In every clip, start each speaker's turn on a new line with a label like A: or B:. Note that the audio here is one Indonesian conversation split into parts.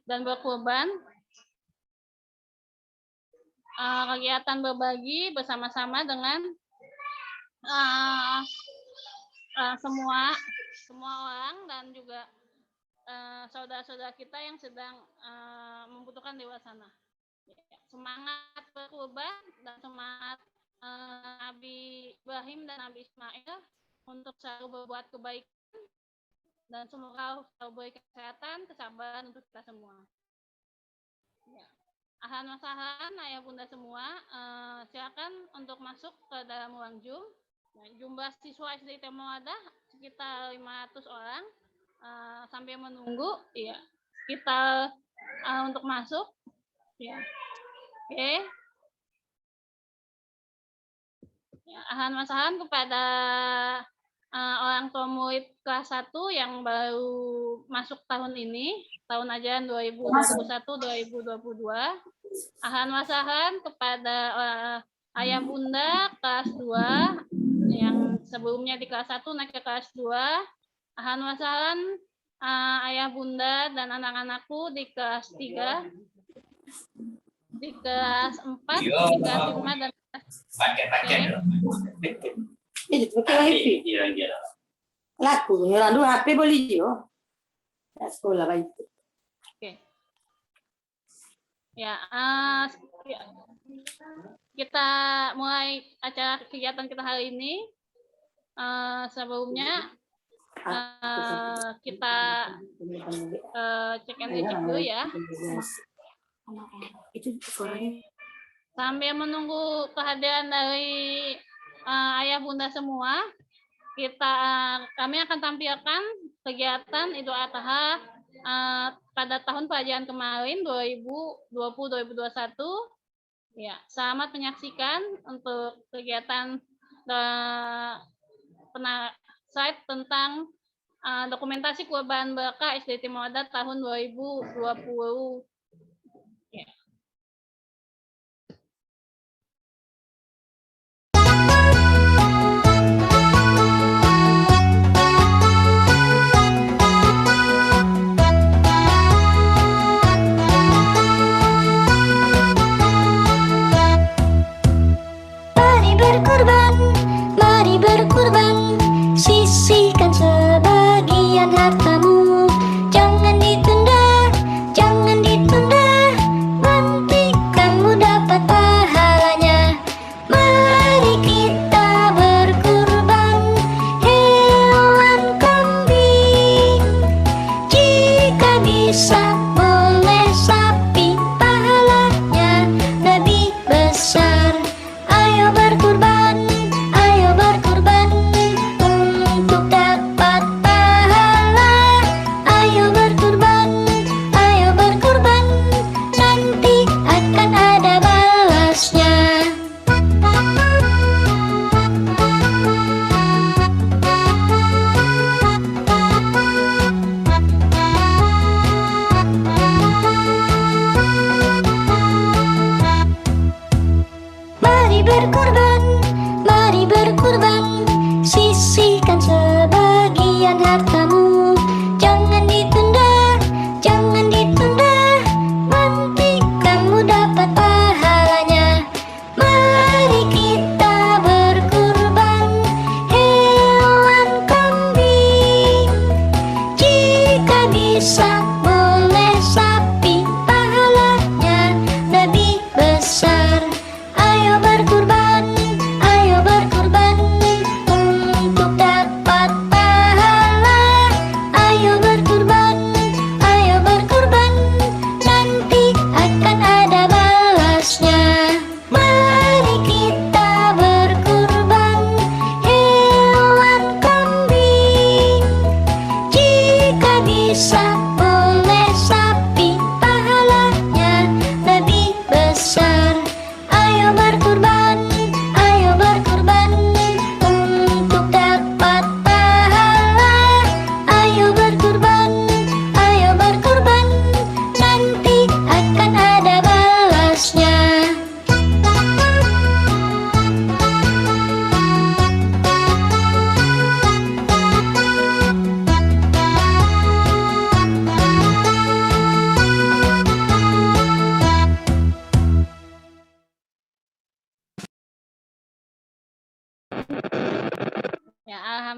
A: dan berkurban. Kegiatan berbagi bersama-sama dengan semua orang dan juga saudara-saudara kita yang sedang membutuhkan di luar sana. Semangat berkurban dan semangat Nabi Ibrahim dan Nabi Ismail untuk selalu berbuat kebaikan dan semoga selalu beri kesehatan, kesabaran untuk kita semua. Ya. Ahlan wa sahlan ayah bunda semua, silakan untuk masuk ke dalam ruang Zoom. Nah, jumlah siswa SD Mawadah sekitar 500 orang. Sampai menunggu, ya kita untuk masuk, ya. Oke. Ya, ahlan wa sahlan kepada orang tua murid kelas 1 yang baru masuk tahun ini, tahun ajaran 2021-2022. Ahlan wa sahlan kepada ayah bunda kelas 2 yang sebelumnya di kelas 1 naik ke kelas 2. Ahlan wa sahlan ayah bunda dan anak-anakku di kelas 3, di kelas 4, di kelas 5 dan
B: laku nyerandu HP boleh jo sekolah baik.
A: Oke. Ya, kita mulai acara kegiatan kita hari ini. Sebelumnya kita cek and recheck dulu ya. Sambil menunggu kehadiran dari ayah bunda semua, kami akan tampilkan kegiatan Idul Adha pada tahun pelajaran kemarin 2020-2021. Ya, selamat menyaksikan untuk kegiatan slide tentang dokumentasi kurban berkah SD Mawadah tahun 2020. Ya.
C: Mari berkurban, sisihkan sebagian hartamu, jangan ditunda, jangan ditunda.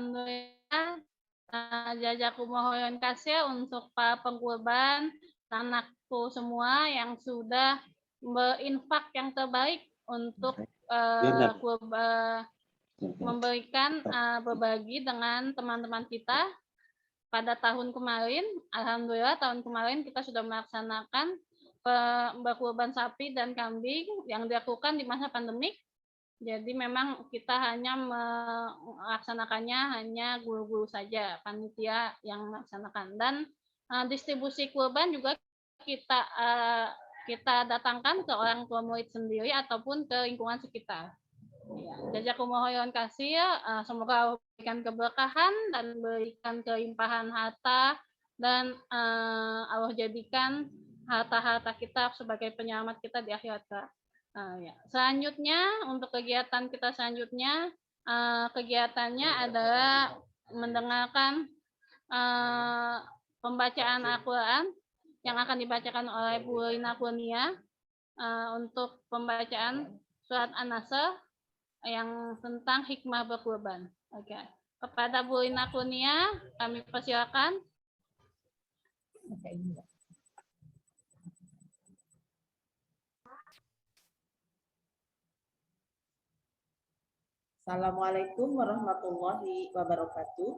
A: alhamdulillah jazakumullah kasih untuk para pengkurban, anakku semua yang sudah berinfak yang terbaik untuk memberikan berbagi dengan teman-teman kita pada tahun kemarin. Alhamdulillah tahun kemarin kita sudah melaksanakan berkurban sapi dan kambing yang dilakukan di masa pandemik. Jadi memang kita hanya melaksanakannya hanya guru-guru saja, panitia yang melaksanakan, dan distribusi kurban juga kita datangkan ke orang tua murid sendiri ataupun ke lingkungan sekitar. Ya, jazakumullah khairan kasih. Semoga Allah berikan keberkahan dan berikan kelimpahan harta, dan Allah jadikan harta-harta kita sebagai penyelamat kita di akhirat. Ya. Selanjutnya untuk kegiatan kita selanjutnya, kegiatannya adalah mendengarkan pembacaan Al-Quran yang akan dibacakan oleh Bu Rina Kurnia untuk pembacaan surat An-Nasr yang tentang hikmah berkurban. Oke. Kepada Bu Rina Kurnia kami persilakan.
D: Assalamualaikum warahmatullahi wabarakatuh.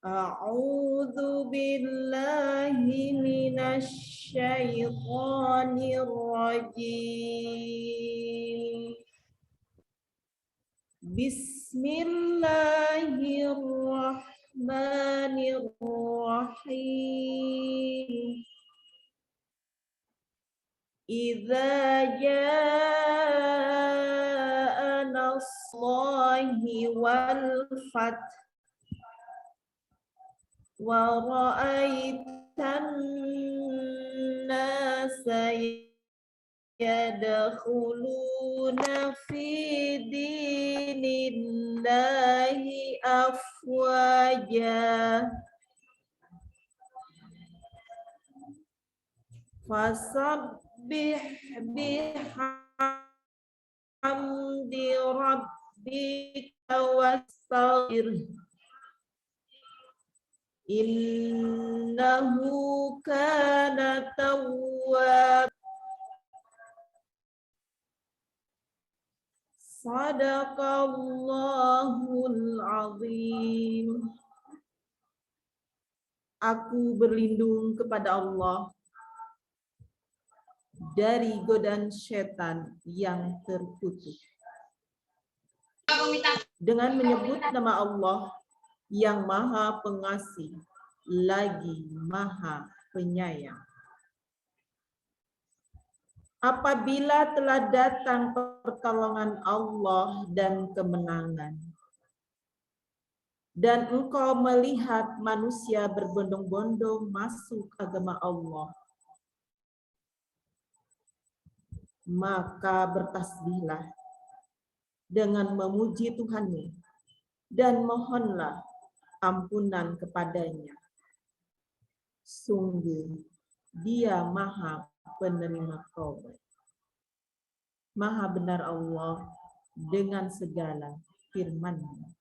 D: A'udzu billahi minasy syaithanir rajim. Bismillahirrahmanirrahim. Idza jaa nasrullahi wal fath wa ra'aitan nasa yadkhuluna fi dinillahi afwaja fasabbih bihamdi rabbika wastaghfir innahu kana tawwab. Sadaqallahul azim. Aku berlindung kepada Allah dari godaan setan yang terkutuk. Dengan menyebut nama Allah yang Maha Pengasih lagi Maha Penyayang. Apabila telah datang pertolongan Allah dan kemenangan, dan engkau melihat manusia berbondong-bondong masuk agama Allah, maka bertasbihlah dengan memuji Tuhanmu dan mohonlah ampunan kepadanya. Sungguh Dia Maha Penerima Taubat. Maha benar Allah dengan segala firman-Nya.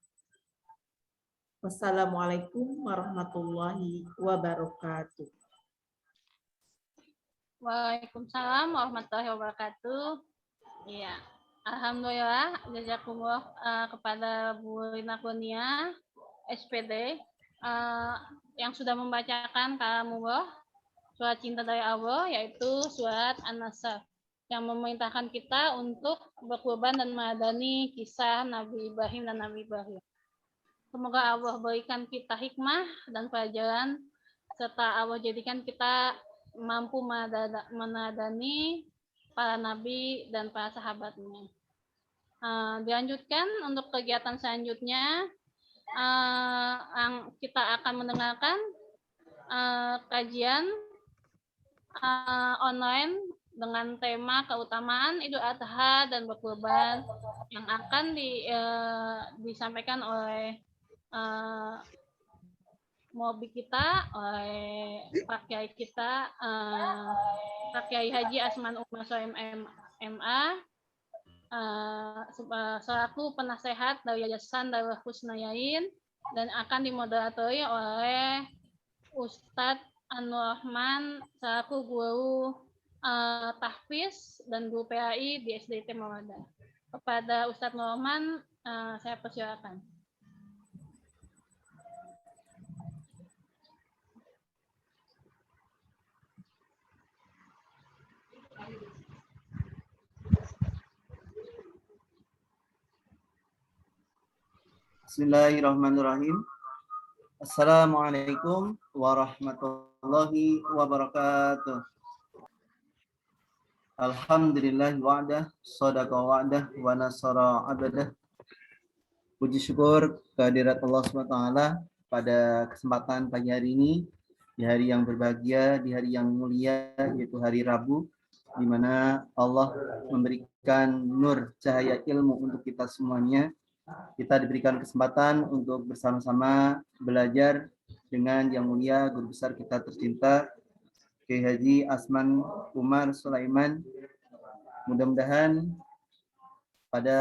D: Wassalamualaikum warahmatullahi wabarakatuh.
A: Waalaikumsalam warahmatullahi wabarakatuh. Iya, alhamdulillah jazakumullah kepada Bu Rina Kurnia SPD yang sudah membacakan kalamullah surat cinta dari Allah, yaitu surat An-Nasr yang memerintahkan kita untuk berkurban dan meladani kisah Nabi Ibrahim dan Nabi Ibrahim. Semoga Allah berikan kita hikmah dan pelajaran, serta Allah jadikan kita mampu meneladani para nabi dan para sahabatnya. Dilanjutkan untuk kegiatan selanjutnya, kita akan mendengarkan kajian online dengan tema keutamaan Idul Adha dan berkurban yang akan disampaikan oleh Mobi kita, oleh Pak Kiai kita, Pak Kiai Haji Asman Umar Soem MA, selaku penasehat dari Yayasan Darul Husnayain dan akan dimoderatori oleh Ustadz Anwar Rahman selaku guru tahfiz dan guru PAI di SDIT Mawadah. Kepada Ustadz Norman, saya persilakan.
E: Bismillahirrahmanirrahim. Assalamualaikum warahmatullahi wabarakatuh. Alhamdulillah wa'dah, sadaqa wa'dah, wa nasara abadah. Puji syukur kehadirat Allah SWT pada kesempatan pagi hari ini, di hari yang berbahagia, di hari yang mulia, yaitu hari Rabu, di mana Allah memberikan nur cahaya ilmu untuk kita semuanya. Kita diberikan kesempatan untuk bersama-sama belajar dengan yang mulia guru besar kita tercinta Kiai Haji Asman Umar Sulaiman. Mudah-mudahan pada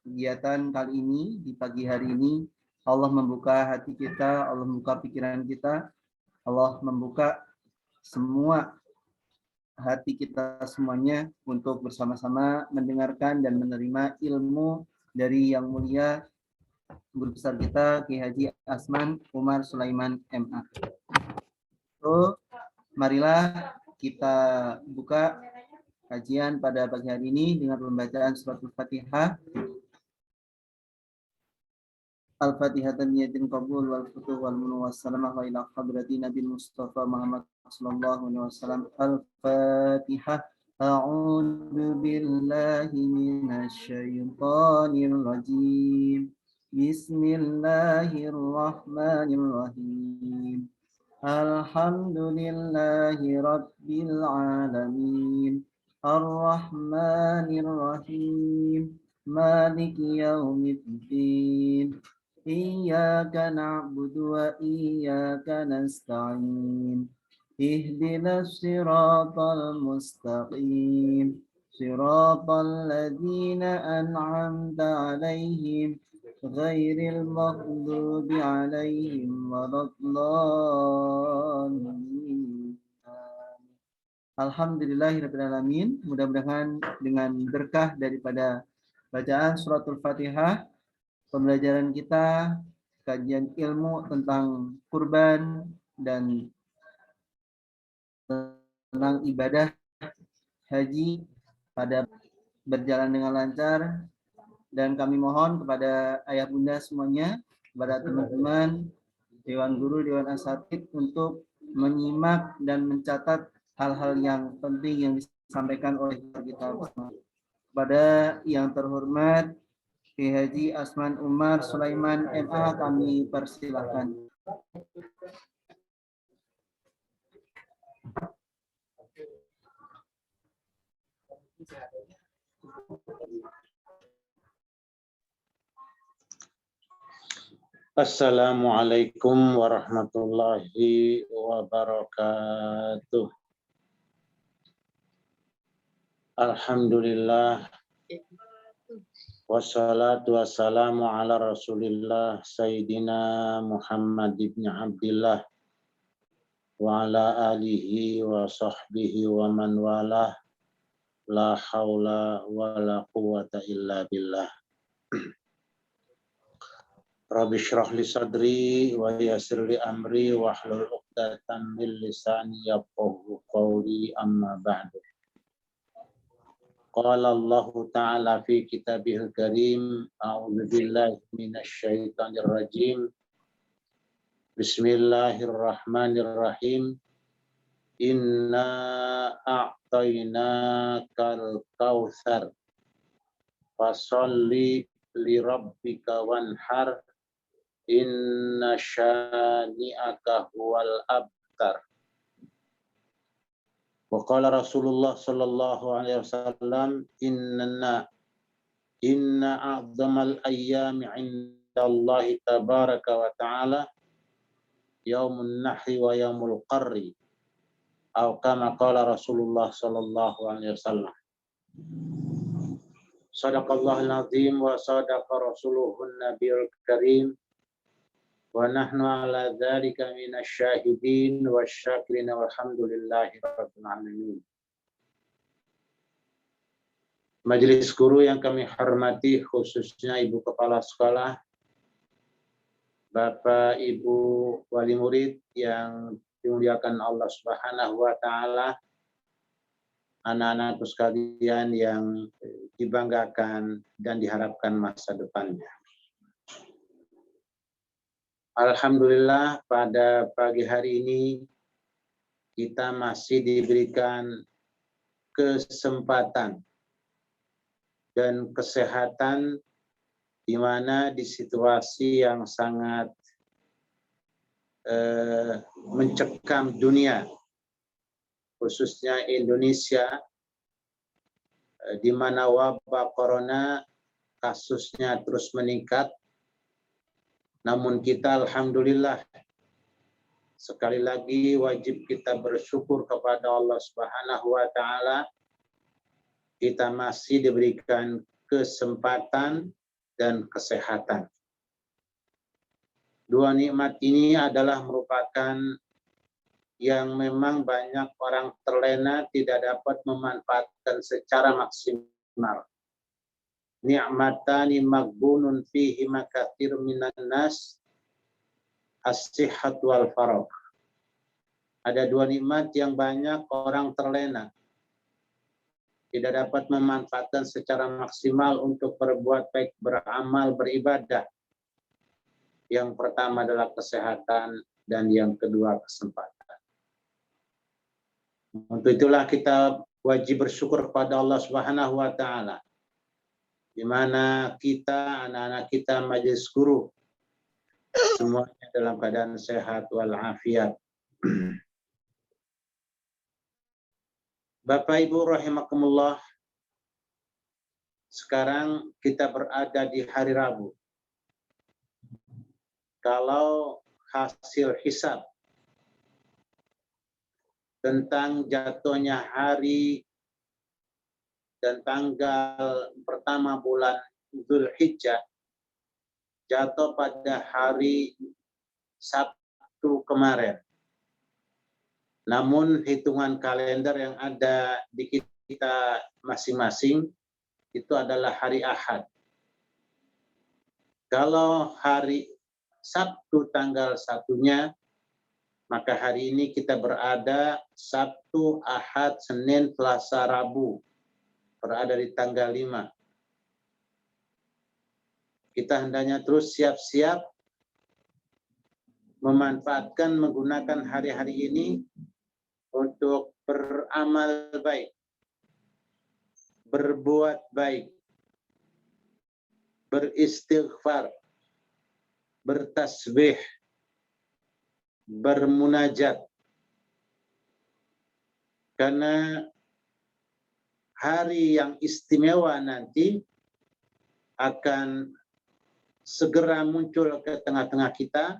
E: kegiatan kali ini, di pagi hari ini, Allah membuka hati kita, Allah membuka pikiran kita, Allah membuka semua hati kita semuanya untuk bersama-sama mendengarkan dan menerima ilmu dari yang mulia guru besar kita Kiai Haji Asman Umar Sulaiman MA. So, marilah kita buka kajian pada pagi hari ini dengan pembacaan surat Al-Fatihah. Al-Fatihah tamiyatin qabul wal futuh wal munu wassalamah wa ila hadrati Nabi Mustafa Muhammad sallallahu alaihi wasallam. Al-Fatihah. A'udzu billahi minasyaitonir rajim. Bismillahirrahmanirrahim. Alhamdulillahi rabbil alamin. Ar-Rahmanir-Rahim. Maliki yaumiddin. Iyyaka na'budu wa iyyaka nasta'in. Ihdinas siratal mustaqim. Siratal ladzina an'amta 'alaihim ghairil maghdubi 'alaihim waladdallin. Alhamdulillahirrahmanirrahim. Mudah-mudahan dengan berkah daripada bacaan suratul Fatihah, pembelajaran kita, kajian ilmu tentang kurban dan tentang ibadah haji pada berjalan dengan lancar, dan kami mohon kepada ayah bunda semuanya, kepada teman-teman Dewan Guru, Dewan Asatidz untuk menyimak dan mencatat hal-hal yang penting yang disampaikan oleh kita bersama. Kepada yang terhormat Kiai Haji Asman Umar Sulaiman MA kami persilahkan.
F: Assalamualaikum warahmatullahi wabarakatuh. Alhamdulillah. Wassalatu wassalamu ala Rasulillah Sayyidina Muhammad ibn Abdillah wa ala alihi wa sahbihi wa man walah. La haula wa la quwwata illa billah. Rabbi shrah li sadri wa yassir li amri wa hlul 'uqdatam min lisani yafqahu qawli, amma ba'du. Qala Allah Ta'ala fi kitabihil karim, a'udzu billahi minasy syaithanir rajim. Bismillahirrahmanirrahim. Inna a'tainakal kautsar fasholli li rabbika wanhar. Inna syani'aka huwal abtar. Wa qala Rasulullah sallallahu alaihi wasallam, inna a'dhamal ayyami 'indallahi tabaraka wa ta'ala yaumun nahri wa yaumul qarri. Atau kama qala Rasulullah sallallahu alaihi wasallam. Sadaqallahul azim wa sadaqa rasuluhun nabiyul karim. Wa nahnu ala dzalika minasyahidin wasyakirin walhamdulillahi rabbil alamin. Majelis guru yang kami hormati, khususnya Ibu Kepala Sekolah, Bapak Ibu Wali Murid yang dimuliakan Allah Subhanahu wa Ta'ala, anak-anakku sekalian yang dibanggakan dan diharapkan masa depannya. Alhamdulillah, pada pagi hari ini kita masih diberikan kesempatan dan kesehatan di mana di situasi yang sangat mencekam dunia, khususnya Indonesia, di mana wabah corona kasusnya terus meningkat. Namun kita alhamdulillah sekali lagi wajib kita bersyukur kepada Allah Subhanahu wa Ta'ala. Kita masih diberikan kesempatan dan kesehatan. Dua nikmat ini adalah merupakan yang memang banyak orang terlena tidak dapat memanfaatkan secara maksimal. Ni'matani maghbunun fihi makatsir minan nas, as-sihhat wal faragh. Ada dua nikmat yang banyak orang terlena, tidak dapat memanfaatkan secara maksimal untuk berbuat baik, beramal, beribadah. Yang pertama adalah kesehatan dan yang kedua kesempatan. Untuk itulah kita wajib bersyukur kepada Allah Subhanahu wa Ta'ala, di mana kita, anak-anak kita, majelis guru, semuanya dalam keadaan sehat walafiat. Bapak Ibu rahimakumullah, sekarang kita berada di hari Rabu. Kalau hasil hisab tentang jatuhnya hari dan tanggal pertama bulan Dzulhijjah jatuh pada hari Sabtu kemarin. Namun hitungan kalender yang ada di kita masing-masing itu adalah hari Ahad. Kalau hari Sabtu tanggal 1-nya, maka hari ini kita berada Sabtu, Ahad, Senin, Selasa, Rabu. Berada di tanggal 5. Kita hendaknya terus siap-siap memanfaatkan, menggunakan hari-hari ini untuk beramal baik, berbuat baik, beristighfar, bertasbih, bermunajat. Karena hari yang istimewa nanti akan segera muncul ke tengah-tengah kita,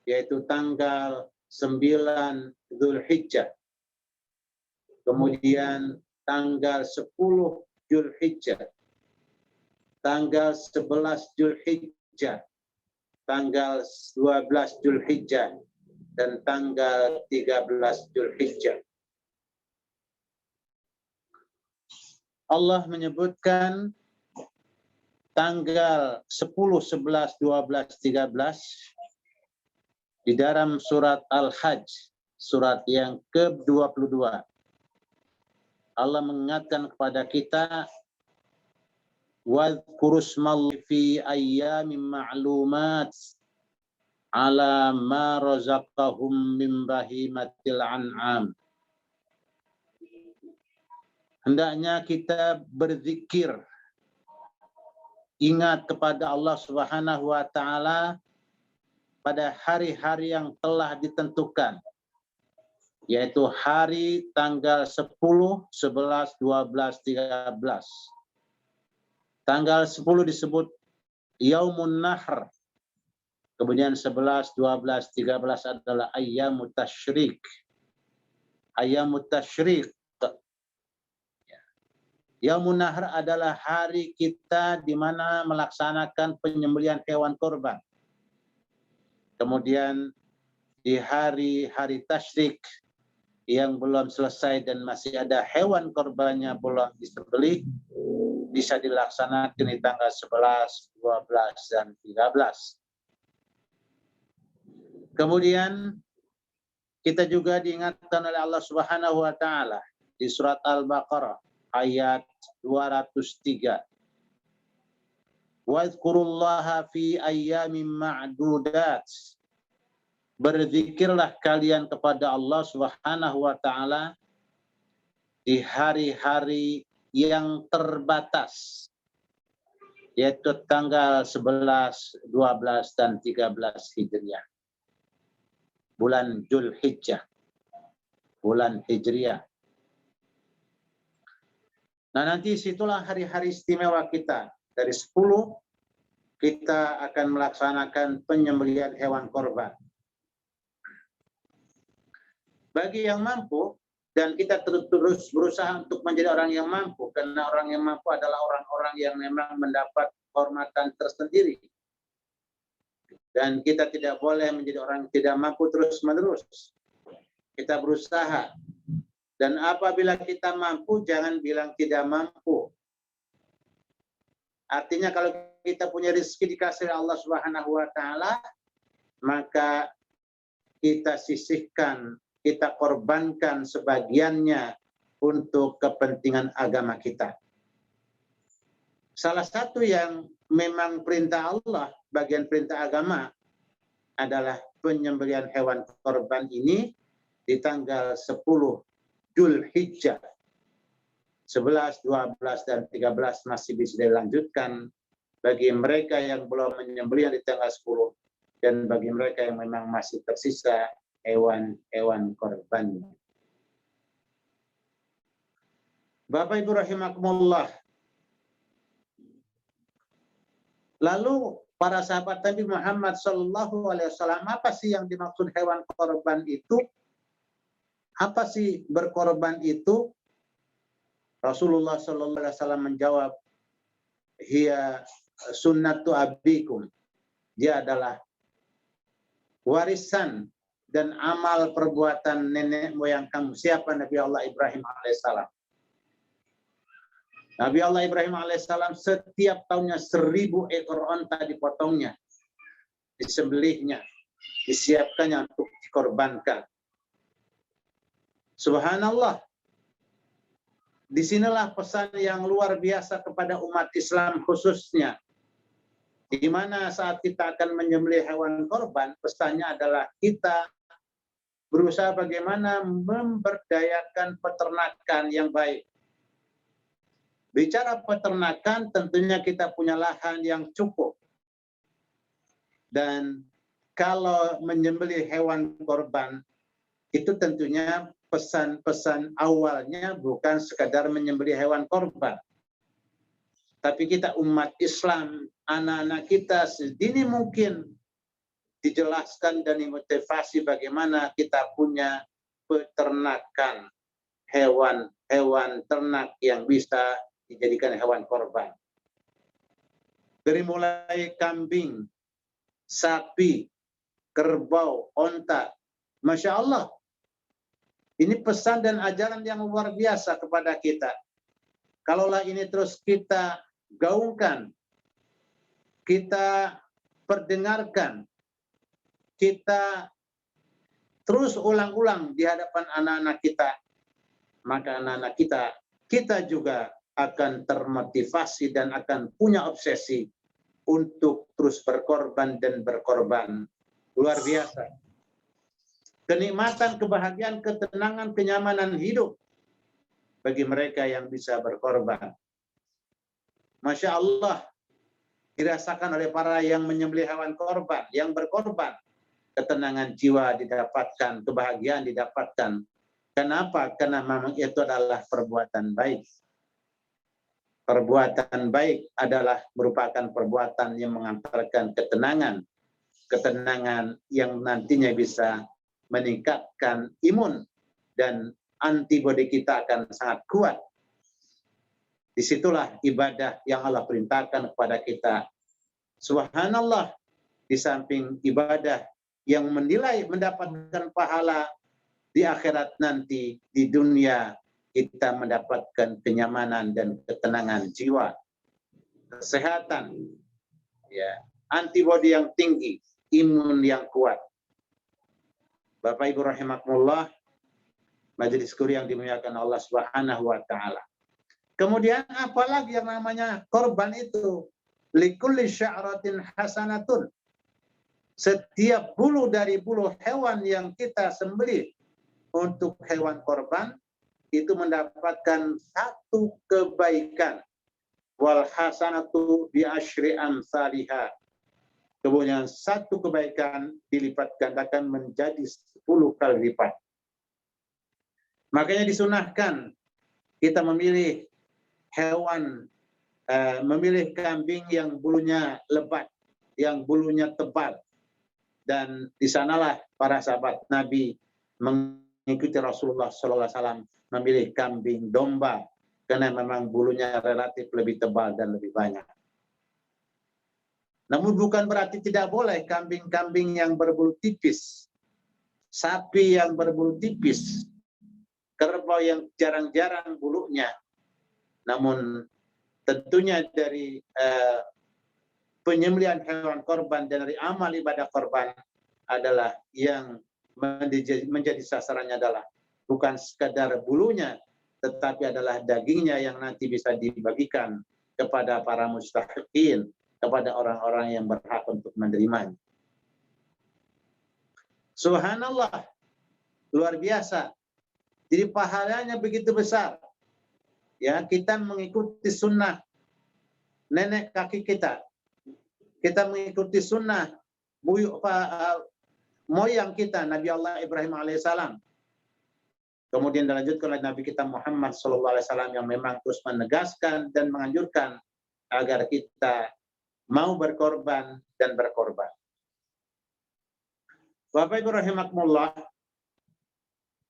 F: yaitu tanggal 9 Dzulhijjah. Kemudian tanggal 10 Dzulhijjah, tanggal 11 Dzulhijjah, tanggal 12 Dzulhijjah, dan tanggal 13 Dzulhijjah. Allah menyebutkan tanggal 10, 11, 12, 13 di dalam surat Al-Hajj, surat yang ke-22. Allah mengingatkan kepada kita, wadhkurusmallahi fi ayyamin ma'lumat ala ma razaqahum min bahimatil an'am. Hendaknya kita berzikir, ingat kepada Allah Subhanahu wa Ta'ala pada hari-hari yang telah ditentukan, yaitu hari tanggal 10, 11, 12, 13. Tanggal 10 disebut Yaumun Nahr. Kemudian 11, 12, 13 adalah Ayyamut Tasyrik. Ayyamut Tasyrik, Yaumun Nahar adalah hari kita di mana melaksanakan penyembelihan hewan korban. Kemudian di hari-hari tasyrik yang belum selesai dan masih ada hewan korbannya belum disembelih, bisa dilaksanakan di tanggal 11, 12, dan 13. Kemudian kita juga diingatkan oleh Allah Subhanahu wa taala di surat Al-Baqarah ayat 203. Wadhkurullaha fi ayyamin ma'dudat. Berzikirlah kalian kepada Allah Subhanahu wa taala di hari-hari yang terbatas, yaitu tanggal 11, 12, dan 13 Hijriah. Bulan Dzulhijjah, bulan Hijriah. Nah, nanti situlah hari-hari istimewa kita. Dari 10, kita akan melaksanakan penyembelihan hewan korban. Bagi yang mampu, dan kita terus berusaha untuk menjadi orang yang mampu, karena orang yang mampu adalah orang-orang yang memang mendapat kehormatan tersendiri. Dan kita tidak boleh menjadi orang yang tidak mampu terus-menerus. Kita berusaha. Dan apabila kita mampu, jangan bilang tidak mampu. Artinya kalau kita punya rezeki dikasih Allah Subhanahu wa taala, maka kita sisihkan, kita korbankan sebagiannya untuk kepentingan agama kita. Salah satu yang memang perintah Allah, bagian perintah agama, adalah penyembelihan hewan korban ini di tanggal 10 Dzulhijjah. 11, 12, dan 13 masih bisa dilanjutkan bagi mereka yang belum menyembelih di tanggal 10, dan bagi mereka yang memang masih tersisa hewan-hewan korban. Bapak Ibu rahimakumullah. Lalu para sahabat Nabi Muhammad SAW, apa sih yang dimaksud hewan korban itu? Apa sih berkorban itu? Rasulullah SAW menjawab, hiya sunnatu abikum. Dia adalah warisan dan amal perbuatan nenek moyang kamu. Siapa? Nabi Allah Ibrahim alaihissalam. Nabi Allah Ibrahim alaihissalam setiap tahunnya 1000 ekor onta dipotongnya, disembelihnya, disiapkannya untuk dikorbankan. Subhanallah. Disinilah pesan yang luar biasa kepada umat Islam khususnya. Di mana saat kita akan menyembelih hewan korban, pesannya adalah kita berusaha bagaimana memberdayakan peternakan yang baik. Bicara peternakan, tentunya kita punya lahan yang cukup. Dan kalau menyembelih hewan korban, itu tentunya pesan-pesan awalnya bukan sekadar menyembelih hewan korban. Tapi kita umat Islam, anak-anak kita sedini mungkin dijelaskan dan dimotivasi bagaimana kita punya peternakan hewan ternak yang bisa dijadikan hewan korban. Dari mulai kambing, sapi, kerbau, onta. Masya Allah. Ini pesan dan ajaran yang luar biasa kepada kita. Kalaulah ini terus kita gaungkan, kita perdengarkan, kita terus ulang-ulang di hadapan anak-anak kita, maka anak-anak kita juga akan termotivasi dan akan punya obsesi untuk terus berkorban dan berkorban. Luar biasa. Kenikmatan, kebahagiaan, ketenangan, kenyamanan hidup bagi mereka yang bisa berkorban. Masya Allah, dirasakan oleh para yang menyembelih hewan korban, yang berkorban. Ketenangan jiwa didapatkan, kebahagiaan didapatkan. Kenapa? Karena memang itu adalah perbuatan baik. Perbuatan baik adalah merupakan perbuatan yang mengantarkan ketenangan. Ketenangan yang nantinya bisa meningkatkan imun dan antibodi kita akan sangat kuat. Disitulah ibadah yang Allah perintahkan kepada kita. Subhanallah, di samping ibadah yang menilai mendapatkan pahala di akhirat nanti, di dunia kita mendapatkan kenyamanan dan ketenangan jiwa, kesehatan, ya, antibodi yang tinggi, imun yang kuat. Bapak Ibu rahimakumullah, majelis guru yang dimuliakan Allah Subhanahu wa taala. Kemudian apalagi yang namanya korban itu? Likulli sya'ratin hasanatun. Setiap bulu dari bulu hewan yang kita sembelih untuk hewan korban itu mendapatkan satu kebaikan. Wal hasanatu bi asyri amsalihha. Kemudian satu kebaikan dilipat gandakan menjadi 10 kali lipat. Makanya disunahkan kita memilih hewan, memilih kambing yang bulunya lebat, yang bulunya tebal. Dan di sanalah para sahabat Nabi mengikuti Rasulullah SAW memilih kambing domba karena memang bulunya relatif lebih tebal dan lebih banyak. Namun bukan berarti tidak boleh kambing-kambing yang berbulu tipis, sapi yang berbulu tipis, kerbau yang jarang-jarang bulunya. Namun tentunya dari penyembelihan hewan korban dan dari amal ibadah korban adalah yang menjadi sasarannya adalah bukan sekadar bulunya, tetapi adalah dagingnya yang nanti bisa dibagikan kepada para mustahiqin, kepada orang-orang yang berhak untuk menerimanya. Subhanallah, luar biasa. Jadi pahalanya begitu besar. Ya, kita mengikuti sunnah nenek kaki kita. Kita mengikuti sunnah moyang kita, Nabi Allah Ibrahim alaihissalam. Kemudian dilanjutkan oleh Nabi kita Muhammad SAW yang memang terus menegaskan dan menganjurkan agar kita mau berkorban dan berkorban. Bapak Ibu rahimakumullah,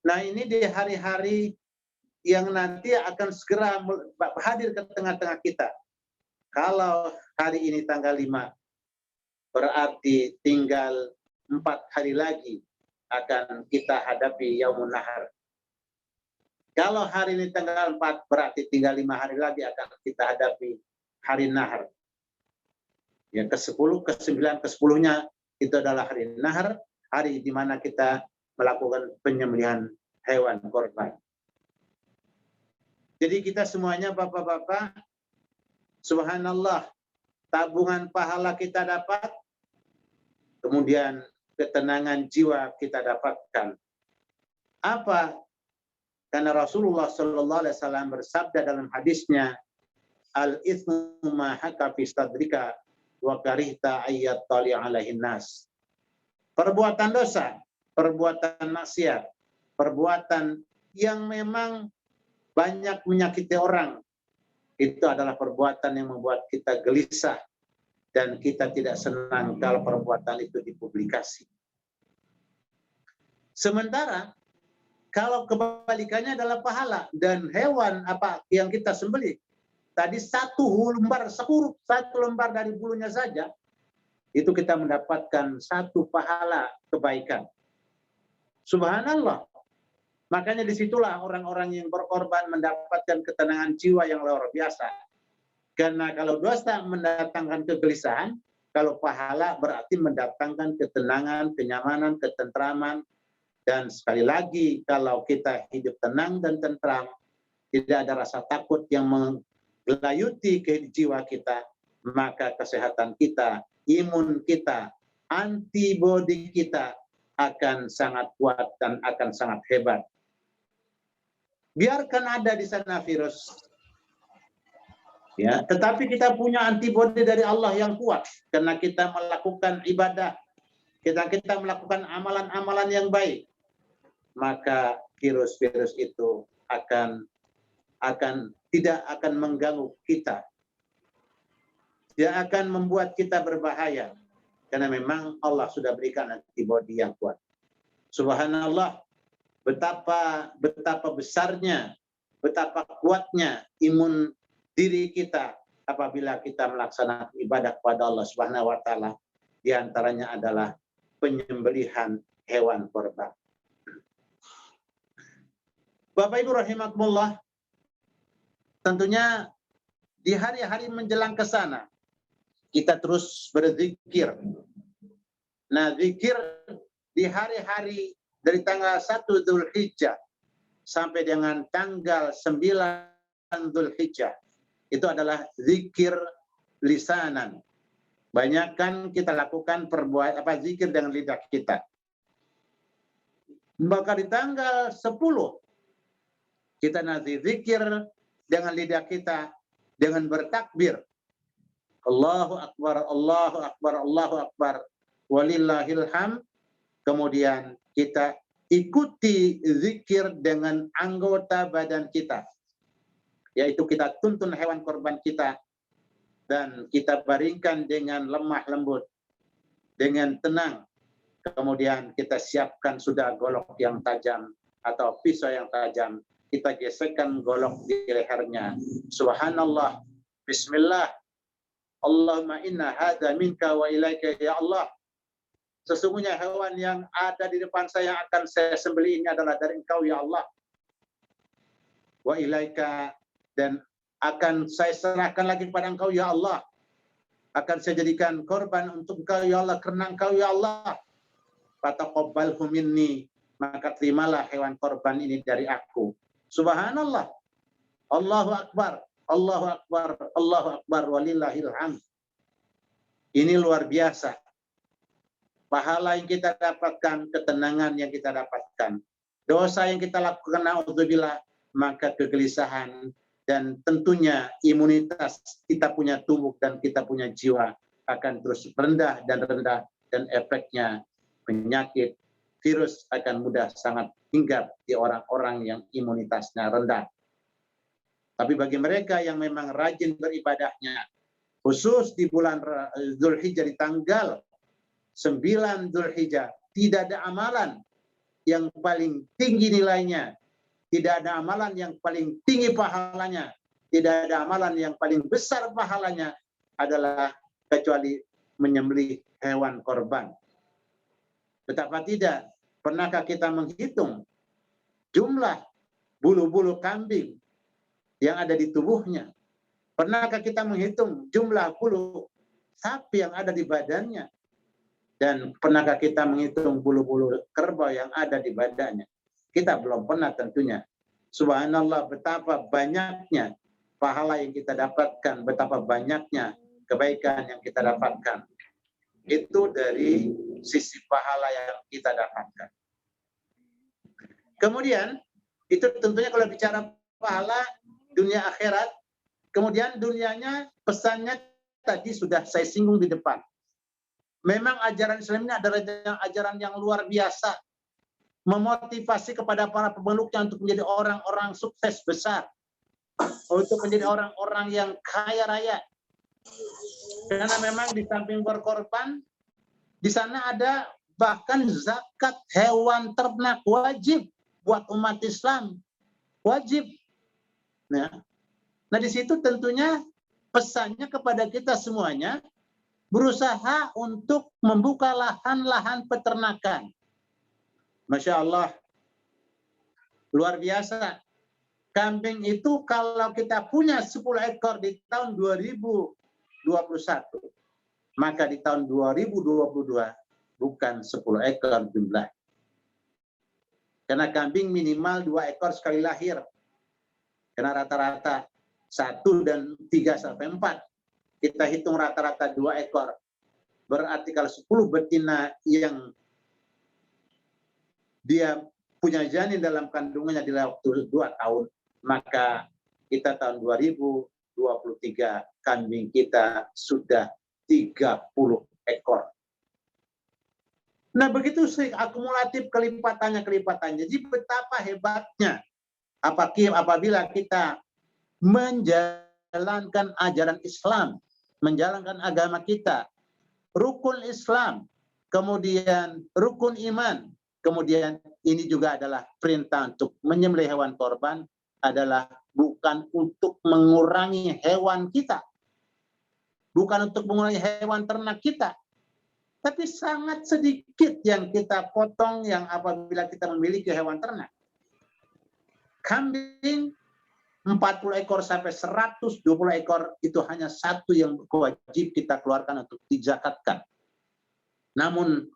F: nah ini di hari-hari yang nanti akan segera hadir ke tengah-tengah kita. Kalau hari ini tanggal 5, berarti tinggal 4 hari lagi akan kita hadapi Yaumun Nahar. Kalau hari ini tanggal 4, berarti tinggal 5 hari lagi akan kita hadapi hari Nahar. Yang ke-10, ke-9, ke-10-nya itu adalah hari Nahar, hari di mana kita melakukan penyembelihan hewan korban. Jadi kita semuanya bapak-bapak, subhanallah, tabungan pahala kita dapat, kemudian ketenangan jiwa kita dapatkan. Apa? Karena Rasulullah SAW bersabda dalam hadisnya, al-ithmu ma haka fi sadrika wa karihta ayyat tali alaihin nas. Perbuatan dosa, perbuatan maksiat, perbuatan yang memang banyak menyakiti orang, itu adalah perbuatan yang membuat kita gelisah dan kita tidak senang kalau perbuatan itu dipublikasi. Sementara kalau kebalikannya adalah pahala dan hewan apa yang kita sembelih, tadi satu lembar dari bulunya saja, itu kita mendapatkan satu pahala kebaikan. Subhanallah. Makanya disitulah orang-orang yang berkorban mendapatkan ketenangan jiwa yang luar biasa. Karena kalau dosa mendatangkan kegelisahan, kalau pahala berarti mendatangkan ketenangan, kenyamanan, ketentraman. Dan sekali lagi, kalau kita hidup tenang dan tentram, tidak ada rasa takut yang menggelayuti ke jiwa kita, maka kesehatan kita, imun kita, antibodi kita akan sangat kuat dan akan sangat hebat. Biarkan ada di sana virus, ya, tetapi kita punya antibodi dari Allah yang kuat karena kita melakukan ibadah, kita melakukan amalan-amalan yang baik, maka virus-virus itu tidak akan mengganggu kita, tidak akan membuat kita berbahaya karena memang Allah sudah berikan antibodi yang kuat. Subhanallah. Betapa besarnya, betapa kuatnya imun diri kita apabila kita melaksanakan ibadah kepada Allah Subhanahu wa taala. Di antaranya adalah penyembelihan hewan kurban. Bapak Ibu rahimakumullah, tentunya di hari-hari menjelang ke sana kita terus berzikir. Nah, zikir di hari-hari dari tanggal 1 Dzulhijjah sampai dengan tanggal 9 Dzulhijjah itu adalah zikir lisanan. Banyakkan kita lakukan zikir dengan lidah kita. Maka di tanggal 10 kita nanti zikir dengan lidah kita dengan bertakbir. Allahu Akbar, Allahu Akbar, Allahu Akbar. Walillahil hamd. Kemudian kita ikuti zikir dengan anggota badan kita. Yaitu kita tuntun hewan korban kita. Dan kita baringkan dengan lemah lembut. Dengan tenang. Kemudian kita siapkan sudah golok yang tajam. Atau pisau yang tajam. Kita gesekkan golok di lehernya. Subhanallah. Bismillah. Allahumma inna hadha minka wa ilaika ya Allah. Sesungguhnya hewan yang ada di depan saya yang akan saya sembelih ini adalah dari Engkau ya Allah. Wa ilaika, dan akan saya serahkan lagi kepada Engkau ya Allah. Akan saya jadikan korban untuk Engkau ya Allah, karena Engkau ya Allah. Fataqabbalhu minni, maka terimalah hewan korban ini dari aku. Subhanallah. Allahu Akbar. Allahu Akbar. Allahu Akbar. Walillahil hamd. Ini luar biasa. Pahala yang kita dapatkan, ketenangan yang kita dapatkan. Dosa yang kita lakukan, na'udzubillah, maka kegelisahan dan tentunya imunitas kita punya tubuh dan kita punya jiwa akan terus rendah dan efeknya penyakit virus akan mudah sangat hinggap di orang-orang yang imunitasnya rendah. Tapi bagi mereka yang memang rajin beribadahnya, khusus di bulan Dzulhijjah di tanggal 9 Dzulhijjah, tidak ada amalan yang paling tinggi nilainya, tidak ada amalan yang paling tinggi pahalanya, tidak ada amalan yang paling besar pahalanya adalah kecuali menyembelih hewan korban. Betapa tidak, pernahkah kita menghitung jumlah bulu-bulu kambing yang ada di tubuhnya? Pernahkah kita menghitung jumlah bulu sapi yang ada di badannya? Dan pernahkah kita menghitung bulu-bulu kerbau yang ada di badannya? Kita belum pernah tentunya. Subhanallah, betapa banyaknya pahala yang kita dapatkan, betapa banyaknya kebaikan yang kita dapatkan. Itu dari sisi pahala yang kita dapatkan. Kemudian, itu tentunya kalau bicara pahala dunia akhirat, kemudian dunianya pesannya tadi sudah saya singgung di depan. Memang ajaran Islam ini adalah ajaran yang luar biasa. Memotivasi kepada para pemeluknya untuk menjadi orang-orang sukses besar. Untuk menjadi orang-orang yang kaya raya. Karena memang di samping berkorban, di sana ada bahkan zakat hewan ternak wajib buat umat Islam. Wajib. Nah di situ tentunya pesannya kepada kita semuanya, berusaha untuk membuka lahan-lahan peternakan. Masya Allah, luar biasa. Kambing itu kalau kita punya 10 ekor di tahun 2021, maka di tahun 2022 bukan 10 ekor jumlah. Karena kambing minimal 2 ekor sekali lahir. Karena rata-rata 1 dan 3 sampai 4. Kita hitung rata-rata 2 ekor. Berarti kalau 10 betina yang dia punya janin dalam kandungannya di waktu 2 tahun, maka kita tahun 2023 kambing kita sudah 30 ekor. Nah begitu akumulatif kelipatannya. Jadi betapa hebatnya apabila kita menjalankan ajaran Islam, menjalankan agama kita, rukun Islam, kemudian rukun iman, kemudian ini juga adalah perintah untuk menyembelih hewan korban, adalah bukan untuk mengurangi hewan kita, bukan untuk mengurangi hewan ternak kita, tapi sangat sedikit yang kita potong yang apabila kita memiliki hewan ternak. Kambing 40 ekor sampai 120 ekor itu hanya satu yang wajib kita keluarkan untuk dizakatkan. Namun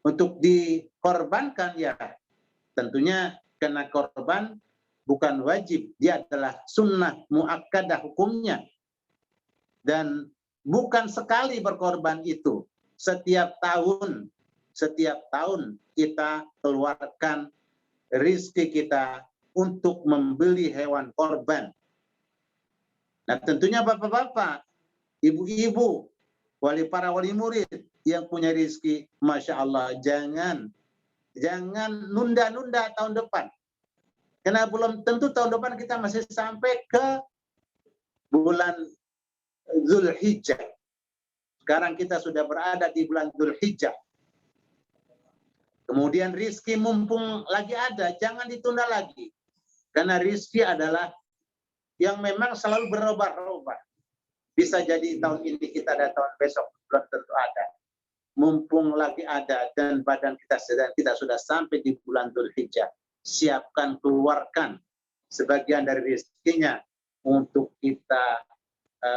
F: untuk dikorbankan ya tentunya kena korban bukan wajib, dia adalah sunnah muakkadah hukumnya. Dan bukan sekali berkorban itu, setiap tahun kita keluarkan rizki kita untuk membeli hewan korban. Nah tentunya bapak-bapak, ibu-ibu, para wali murid yang punya rizki, Masya Allah, jangan nunda-nunda tahun depan. Karena belum tentu tahun depan kita masih sampai ke bulan Zulhijjah. Sekarang kita sudah berada di bulan Zulhijjah. Kemudian rizki mumpung lagi ada, jangan ditunda lagi. Karena rizki adalah yang memang selalu berubah-ubah. Bisa jadi tahun ini kita ada, tahun besok belum tentu ada. Mumpung lagi ada dan badan kita sudah sampai di bulan Dzulhijjah, siapkan, keluarkan sebagian dari rezekinya untuk kita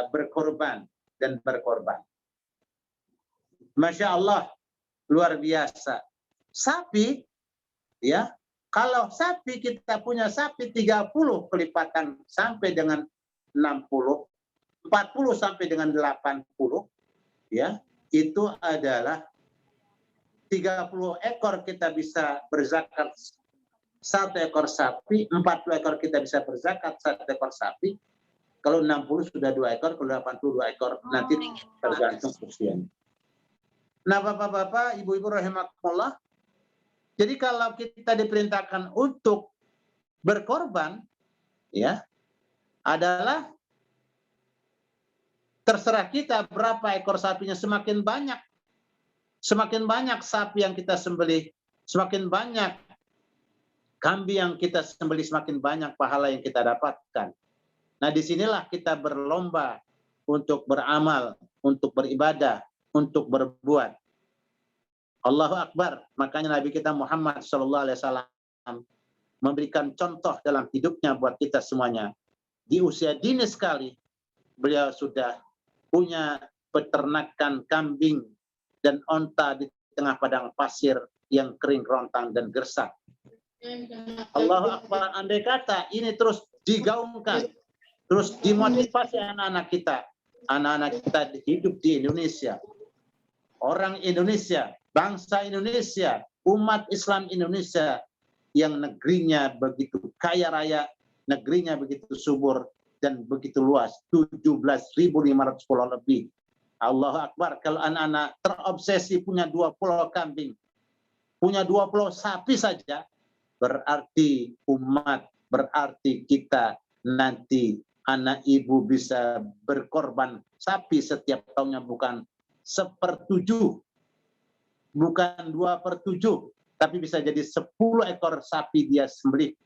F: berkorban dan berkorban. Masya Allah, luar biasa. Sapi, ya, kalau sapi kita punya sapi 30 kelipatan sampai dengan 60, 40 sampai dengan 80, ya. Itu adalah 30 ekor kita bisa berzakat 1 ekor sapi, 40 ekor kita bisa berzakat 1 ekor sapi. Kalau 60 sudah 2 ekor, kalau 80 2 ekor, nanti tergantung usianya. Nah bapak-bapak, ibu-ibu rahimakumullah, jadi kalau kita diperintahkan untuk berkorban, ya, adalah terserah kita berapa ekor sapinya. Semakin banyak sapi yang kita sembelih, semakin banyak kambing yang kita sembelih, semakin banyak pahala yang kita dapatkan. Nah disinilah kita berlomba untuk beramal, untuk beribadah, untuk berbuat. Allahu Akbar. Makanya Nabi kita Muhammad SAW memberikan contoh dalam hidupnya buat kita semuanya. Di usia dini sekali, beliau sudah punya peternakan kambing dan onta di tengah padang pasir yang kering, rontang, dan gersang. Allahu Akbar. Andai kata ini terus digaungkan, terus dimotivasi anak-anak kita hidup di Indonesia, orang Indonesia, bangsa Indonesia, umat Islam Indonesia yang negerinya begitu kaya raya, negerinya begitu subur dan begitu luas, 17.500 pulau lebih. Allahu Akbar. Kalau anak-anak terobsesi punya 2 pulau kambing, punya 2 pulau sapi saja, berarti umat, berarti kita nanti anak ibu bisa berkorban sapi setiap tahunnya bukan 1/7, bukan 2/7, tapi bisa jadi 10 ekor sapi dia sembelih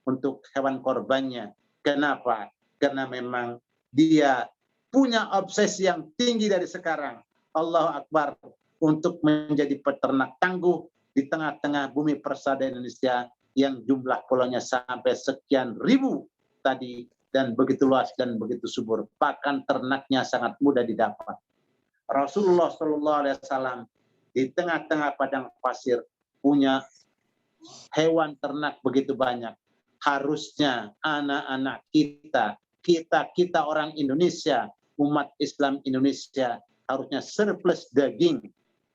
F: untuk hewan korbannya. Kenapa? Karena memang dia punya obsesi yang tinggi dari sekarang. Allahu Akbar. Untuk menjadi peternak tangguh di tengah-tengah bumi persada Indonesia yang jumlah pulaunya sampai sekian ribu tadi, dan begitu luas dan begitu subur. Pakan ternaknya sangat mudah didapat. Rasulullah SAW di tengah-tengah padang pasir punya hewan ternak begitu banyak. Harusnya anak-anak kita orang Indonesia, umat Islam Indonesia, harusnya surplus daging,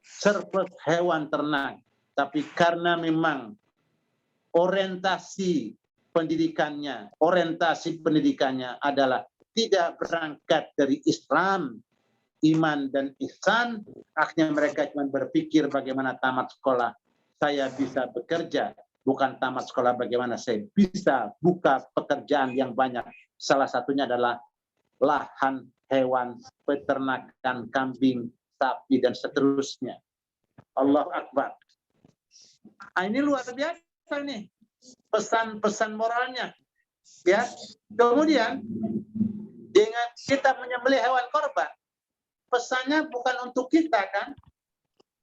F: surplus hewan ternak. Tapi karena memang orientasi pendidikannya adalah tidak berangkat dari Islam, iman dan ihsan, akhirnya mereka cuma berpikir bagaimana tamat sekolah saya bisa bekerja, bukan tamat sekolah bagaimana saya bisa buka pekerjaan yang banyak. Salah satunya adalah lahan hewan, peternakan kambing, sapi, dan seterusnya. Allahu Akbar. Ini luar biasa nih pesan-pesan moralnya. Ya. Kemudian dengan kita menyembelih hewan korban, pesannya bukan untuk kita kan?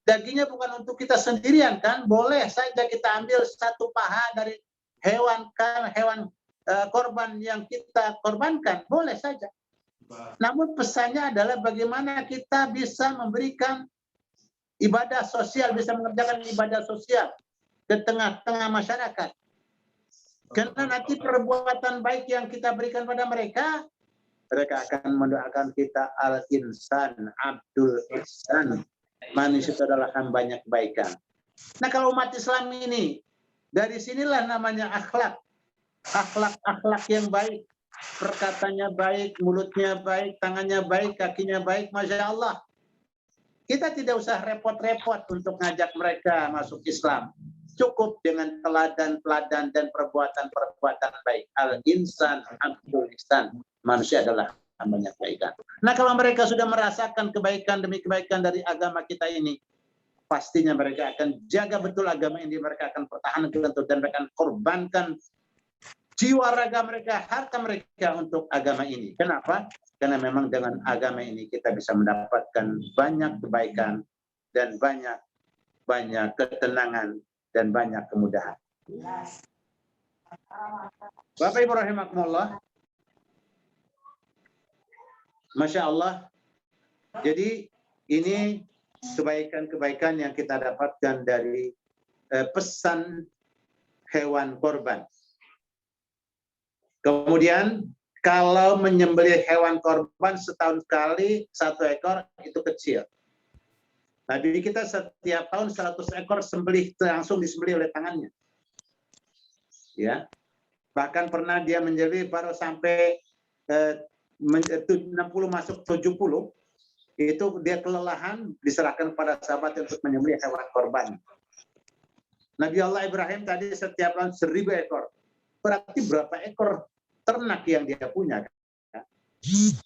F: Dagingnya bukan untuk kita sendirian kan? Boleh saja kita ambil satu paha dari hewan korban yang kita korbankan, boleh saja. Namun pesannya adalah bagaimana kita bisa memberikan ibadah sosial, bisa mengerjakan ibadah sosial ke tengah-tengah masyarakat. Karena nanti perbuatan baik yang kita berikan pada mereka akan mendoakan kita al-insan, Abdul Ihsan. Manusia itu adalah hambanya kebaikan. Nah kalau umat Islam ini, dari sinilah namanya akhlak. Akhlak yang baik. Perkataannya baik, mulutnya baik, tangannya baik, kakinya baik, Masya Allah. Kita tidak usah repot-repot untuk ngajak mereka masuk Islam. Cukup dengan teladan-teladan dan perbuatan-perbuatan baik. Al-insan, Abdul Ihsan. Manusia adalah hambanya kebaikan. Nah kalau mereka sudah merasakan kebaikan demi kebaikan dari agama kita ini, pastinya mereka akan jaga betul agama ini, mereka akan pertahankan dan mereka akan korbankan jiwa raga mereka, harta mereka untuk agama ini. Kenapa? Karena memang dengan agama ini kita bisa mendapatkan banyak kebaikan dan banyak ketenangan dan banyak kemudahan. Bapak Ibu rahimakumullah, Masya Allah. Jadi ini kebaikan-kebaikan yang kita dapatkan dari pesan hewan korban. Kemudian kalau menyembelih hewan korban setahun sekali 1 ekor itu kecil. Nabi kita setiap tahun 100 ekor langsung disembelih oleh tangannya. Ya. Bahkan pernah dia menyembelih baru sampai 60 masuk 70, itu dia kelelahan, diserahkan pada sahabat untuk menyembelih hewan korban. Nabi Allah Ibrahim tadi setiap tahun 1000 ekor. Berarti berapa ekor ternak yang dia punya?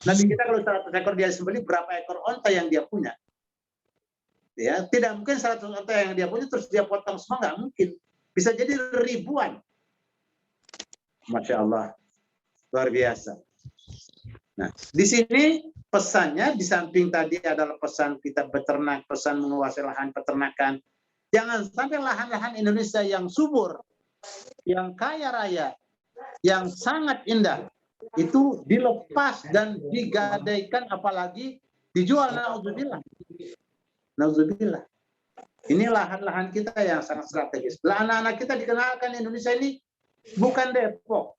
F: Nabi kita kalau 100 ekor dia sembelih, berapa ekor onta yang dia punya? Ya, tidak mungkin 100 onta yang dia punya terus dia potong semua, nggak mungkin. Bisa jadi ribuan. Masya Allah, luar biasa. Nah, di sini pesannya di samping tadi adalah pesan kita beternak, pesan menguasai lahan peternakan. Jangan sampai lahan-lahan Indonesia yang subur, yang kaya raya, yang sangat indah, itu dilepas dan digadaikan, apalagi dijual. Nauzubillah. Ini lahan-lahan kita yang sangat strategis. Anak-anak kita dikenalkan Indonesia ini bukan Depok.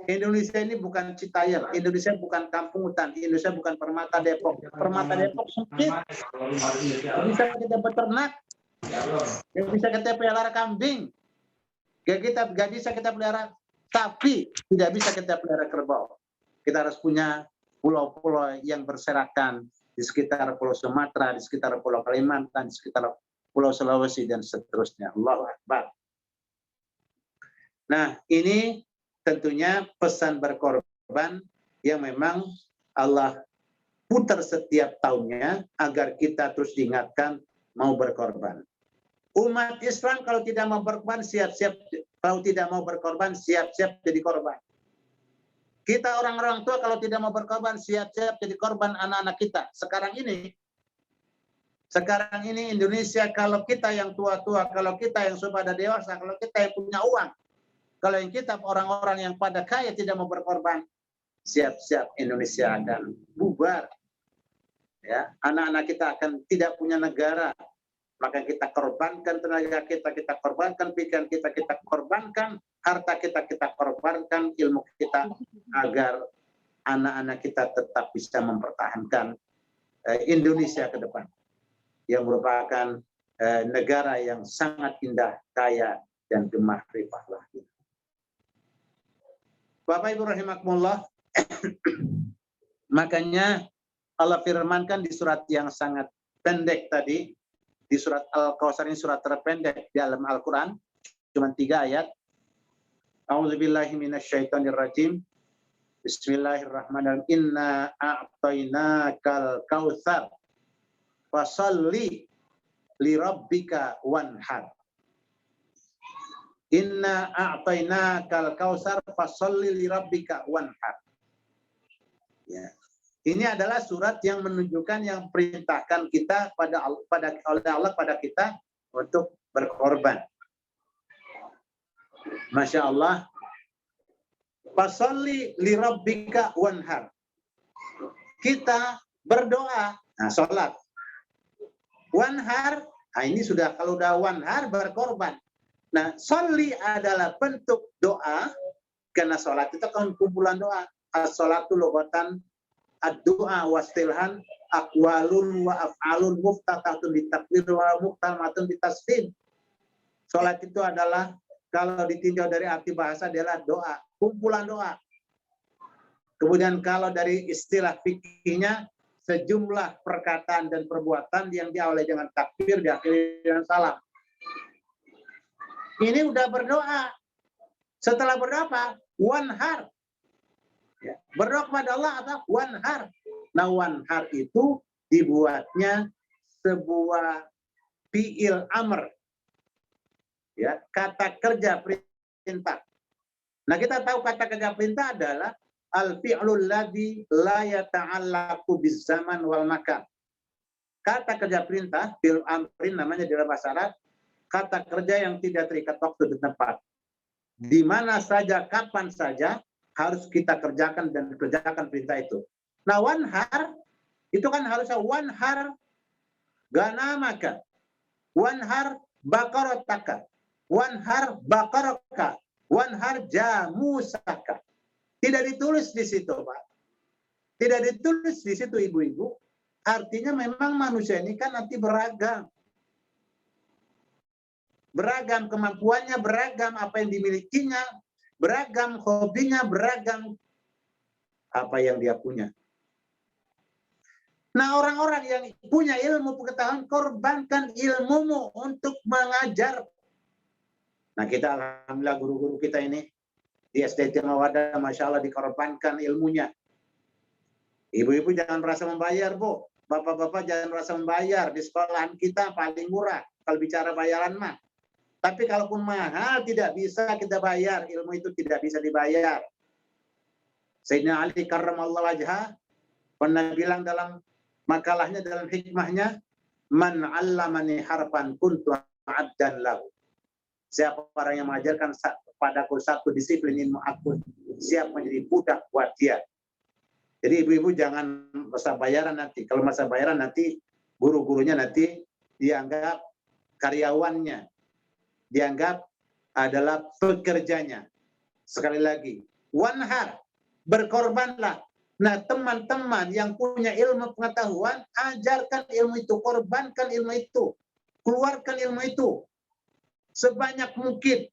F: Indonesia ini bukan Citayam, Indonesia bukan kampung hutan, Indonesia bukan Permata Depok. Permata Depok sempit. Bisa kita beternak, bisa kita pelihara kambing, gak bisa kita pelihara sapi, tidak bisa kita pelihara kerbau. Kita harus punya pulau-pulau yang berserakan di sekitar Pulau Sumatera, di sekitar Pulau Kalimantan, di sekitar Pulau Sulawesi dan seterusnya. Allahu Akbar. Nah, ini tentunya pesan berkorban yang memang Allah putar setiap tahunnya agar kita terus diingatkan mau berkorban. Umat Islam kalau tidak mau berkorban siap-siap, kalau tidak mau berkorban siap-siap jadi korban. Kita orang-orang tua kalau tidak mau berkorban siap-siap jadi korban anak-anak kita. Sekarang ini Indonesia, kalau kita yang tua-tua, kalau kita yang sudah dewasa, kalau kita yang punya uang, kalau yang kita orang-orang yang pada kaya tidak mau berkorban, siap-siap Indonesia akan bubar. Ya, anak-anak kita akan tidak punya negara. Maka kita korbankan tenaga kita korbankan pikiran kita korbankan harta kita korbankan ilmu kita agar anak-anak kita tetap bisa mempertahankan Indonesia ke depan yang merupakan negara yang sangat indah, kaya dan gemah ripah lagi. Bapak Ibu rahimakumullah, makanya Allah firmankan di surat yang sangat pendek tadi, di surat Al-Kautsar, ini surat terpendek di dalam Al-Quran, cuma 3 ayat. A'udzubillahi minasyaitonirrajim. Bismillahirrahmanirrahim. Inna a'tainakal kautsar fasalli li rabbika wanhar. Inna a'tainakal kautsar fasholli lirabbika wanhar. Ya. Ini adalah surat yang menunjukkan yang perintahkan kita oleh Allah pada kita untuk berkorban. Masya Allah. Fasholli lirabbika wanhar. Kita berdoa, nah sholat. Wanhar, nah ini sudah kalau udah wanhar berkorban. Nah, sholli adalah bentuk doa, karena sholat itu kan kumpulan doa. As-sholatu lughatan ad-du'a wastilhan aqwalun wa af'alun muftatatun ditakbir wa muhtamatun ditaslim. Sholat itu adalah kalau ditinjau dari arti bahasa adalah doa, kumpulan doa. Kemudian kalau dari istilah fikihnya sejumlah perkataan dan perbuatan yang diawali dengan takbir, diakhiri dengan salam. Ini udah berdoa. Setelah berdoa apa? Wanhar. Ya. Berdoa kepada Allah apa? Wanhar. Nah, wanhar itu dibuatnya sebuah fi'il amr. Ya, kata kerja perintah. Nah, kita tahu kata kerja perintah adalah al-fi'lul ladzi la yata'allaqu bizaman wal makan. Kata kerja perintah, fi'il amrin namanya dalam bahasa Arab, kata kerja yang tidak terikat waktu dan tempat. Di mana saja, kapan saja harus kita kerjakan dan kerjakan perintah itu. Nah, wanhar itu kan harusnya wanhar ganamaka, wanhar baqarataka, wanhar baqaraka, wanhar jamusaka. Tidak ditulis di situ, Pak. Tidak ditulis di situ, ibu-ibu. Artinya memang manusia ini kan nanti beragam. Beragam kemampuannya, beragam apa yang dimilikinya, beragam hobinya, beragam apa yang dia punya. Nah, orang-orang yang punya ilmu pengetahuan, korbankan ilmumu untuk mengajar. Nah, kita alhamdulillah guru-guru kita ini di SD Mawadah, Masya Allah dikorbankan ilmunya. Ibu-ibu jangan merasa membayar, Bu. Bapak-bapak jangan merasa membayar. Di sekolahan kita paling murah kalau bicara bayaran mah. Tapi kalaupun mahal tidak bisa kita bayar, ilmu itu tidak bisa dibayar. Sayyidina Ali karramallahu wajhah pernah bilang dalam makalahnya, dalam hikmahnya, man 'allamani harfan kuntu 'abdan lahu. Siapa orang yang mengajarkan padaku satu disiplin ilmu, aku siap menjadi budak buat dia. Jadi ibu-ibu jangan masa bayaran nanti. Kalau masa bayaran nanti guru-gurunya nanti dianggap karyawannya, dianggap adalah pekerjanya. Sekali lagi, wanhar, berkorbanlah. Nah, teman-teman yang punya ilmu pengetahuan, ajarkan ilmu itu, korbankan ilmu itu, keluarkan ilmu itu sebanyak mungkin,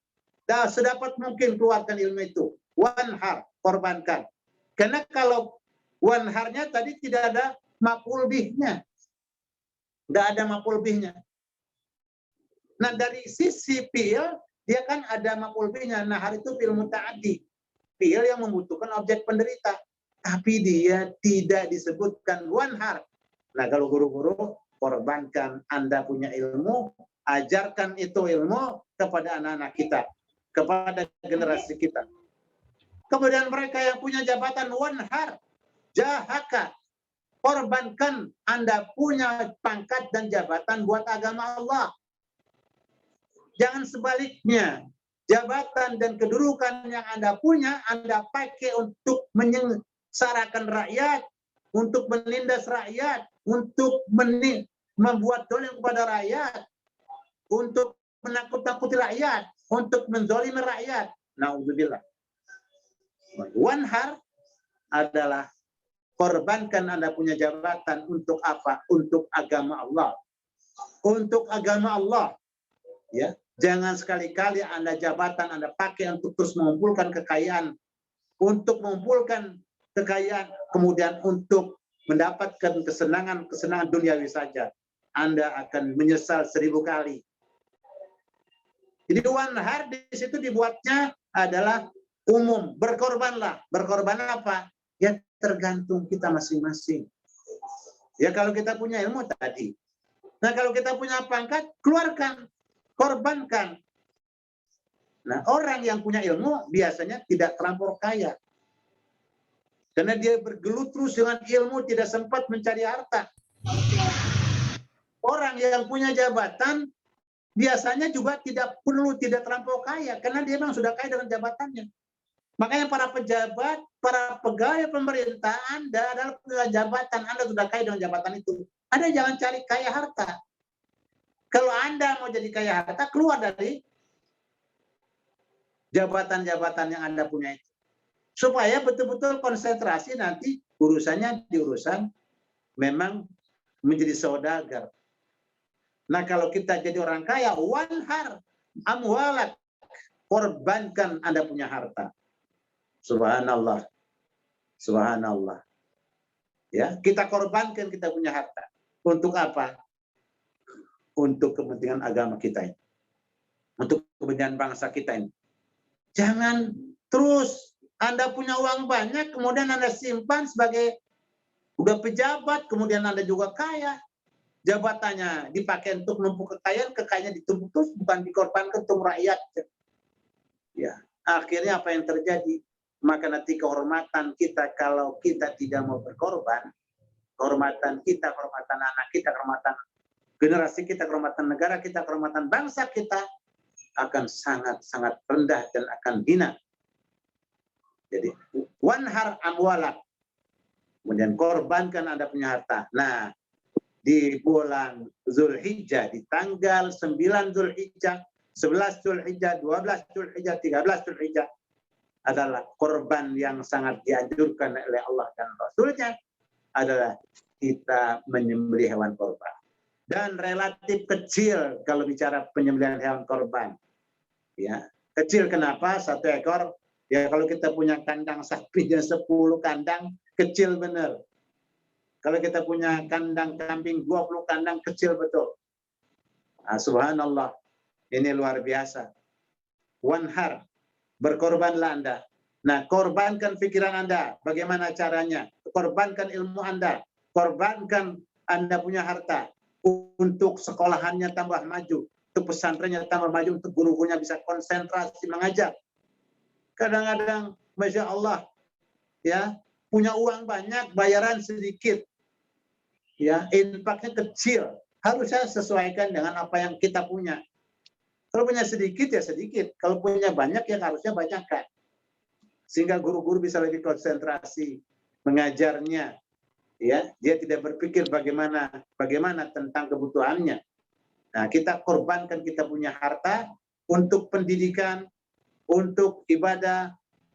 F: dan sedapat mungkin keluarkan ilmu itu. Wanhar, korbankan. Karena kalau wanharnya tadi tidak ada maf'ul bihnya, nggak ada maf'ul bihnya. Nah, dari sisi fi'il, dia kan ada maf'ul bihnya. Nah, hari itu fi'il muta'addi. Fi'il yang membutuhkan objek penderita. Tapi dia tidak disebutkan wanhar. Nah, kalau guru-guru, korbankan Anda punya ilmu, ajarkan itu ilmu kepada anak-anak kita, kepada generasi kita. Kemudian mereka yang punya jabatan wanhar, jahaka, korbankan Anda punya pangkat dan jabatan buat agama Allah. Jangan sebaliknya, jabatan dan kedudukan yang Anda punya, Anda pakai untuk menyengsarakan rakyat, untuk menindas rakyat, untuk membuat dolim kepada rakyat, untuk menakut-nakuti rakyat, untuk menzalimi rakyat. Na'udzubillah. Wanhar adalah korbankan Anda punya jabatan untuk apa? Untuk agama Allah. Untuk agama Allah. Ya, jangan sekali-kali Anda jabatan Anda pakai untuk terus mengumpulkan kekayaan, untuk mengumpulkan kekayaan, kemudian untuk mendapatkan kesenangan duniawi saja. Anda akan menyesal 1000 kali. Jadi wanhar di situ dibuatnya adalah umum, berkorbanlah. Berkorban apa? Ya tergantung kita masing-masing. Ya kalau kita punya ilmu tadi. Nah kalau kita punya pangkat, keluarkan, korbankan.
G: Nah, orang yang punya ilmu biasanya tidak terlampau kaya. Karena dia bergelut terus dengan ilmu, tidak sempat mencari harta. Orang yang punya jabatan biasanya juga tidak terlampau kaya, karena dia memang sudah kaya dengan jabatannya. Makanya para pejabat, para pegawai pemerintah Anda adalah punya jabatan, Anda sudah kaya dengan jabatan itu. Anda jangan cari kaya harta. Kalau Anda mau jadi kaya harta, keluar dari jabatan-jabatan yang Anda punya itu. Supaya betul-betul konsentrasi nanti urusannya di urusan memang menjadi saudagar. Nah, kalau kita jadi orang kaya, wanhar amwalak, korbankan Anda punya harta. Subhanallah. Subhanallah. Ya, kita korbankan kita punya harta. Untuk apa? Untuk kepentingan agama kita ini. Untuk kepentingan bangsa kita ini. Jangan terus Anda punya uang banyak, kemudian Anda simpan sebagai udah pejabat, kemudian Anda juga kaya. Jabatannya dipakai untuk numpuk kekayaan ditumpuk terus, bukan dikorbankan untuk rakyat. Ya, akhirnya apa yang terjadi? Maka nanti kehormatan kita, kalau kita tidak mau berkorban, kehormatan kita, kehormatan anak kita, kehormatan generasi kita, kehormatan negara kita, kehormatan bangsa kita akan sangat-sangat rendah dan akan hina. Jadi, wanhar amwalak. Kemudian korbankan Anda punya harta. Nah, di bulan Zulhijjah, di tanggal 9 Zulhijjah, 11 Zulhijjah, 12 Zulhijjah, 13 Zulhijjah adalah korban yang sangat dianjurkan oleh Allah dan Rasulnya, adalah kita menyembelih hewan korban. Dan relatif kecil kalau bicara penyembelihan hewan korban. Ya, kecil kenapa? 1 ekor. Ya, kalau kita punya kandang sapinya 10 kandang, kecil benar. Kalau kita punya kandang kambing 20 kandang, kecil betul. Nah, subhanallah, ini luar biasa. Wanhar, berkorbanlah Anda. Nah, korbankan pikiran Anda. Bagaimana caranya? Korbankan ilmu Anda. Korbankan Anda punya harta. Untuk sekolahannya tambah maju. Untuk pesantrennya tambah maju. Untuk guru-gurunya bisa konsentrasi mengajar. Kadang-kadang, Masya Allah, ya, punya uang banyak, bayaran sedikit. Ya, infaknya kecil. Harusnya sesuaikan dengan apa yang kita punya. Kalau punya sedikit, ya sedikit. Kalau punya banyak, ya harusnya banyakkan. Sehingga guru-guru bisa lebih konsentrasi mengajarnya. Ya, dia tidak berpikir bagaimana tentang kebutuhannya. Nah, kita korbankan kita punya harta untuk pendidikan, untuk ibadah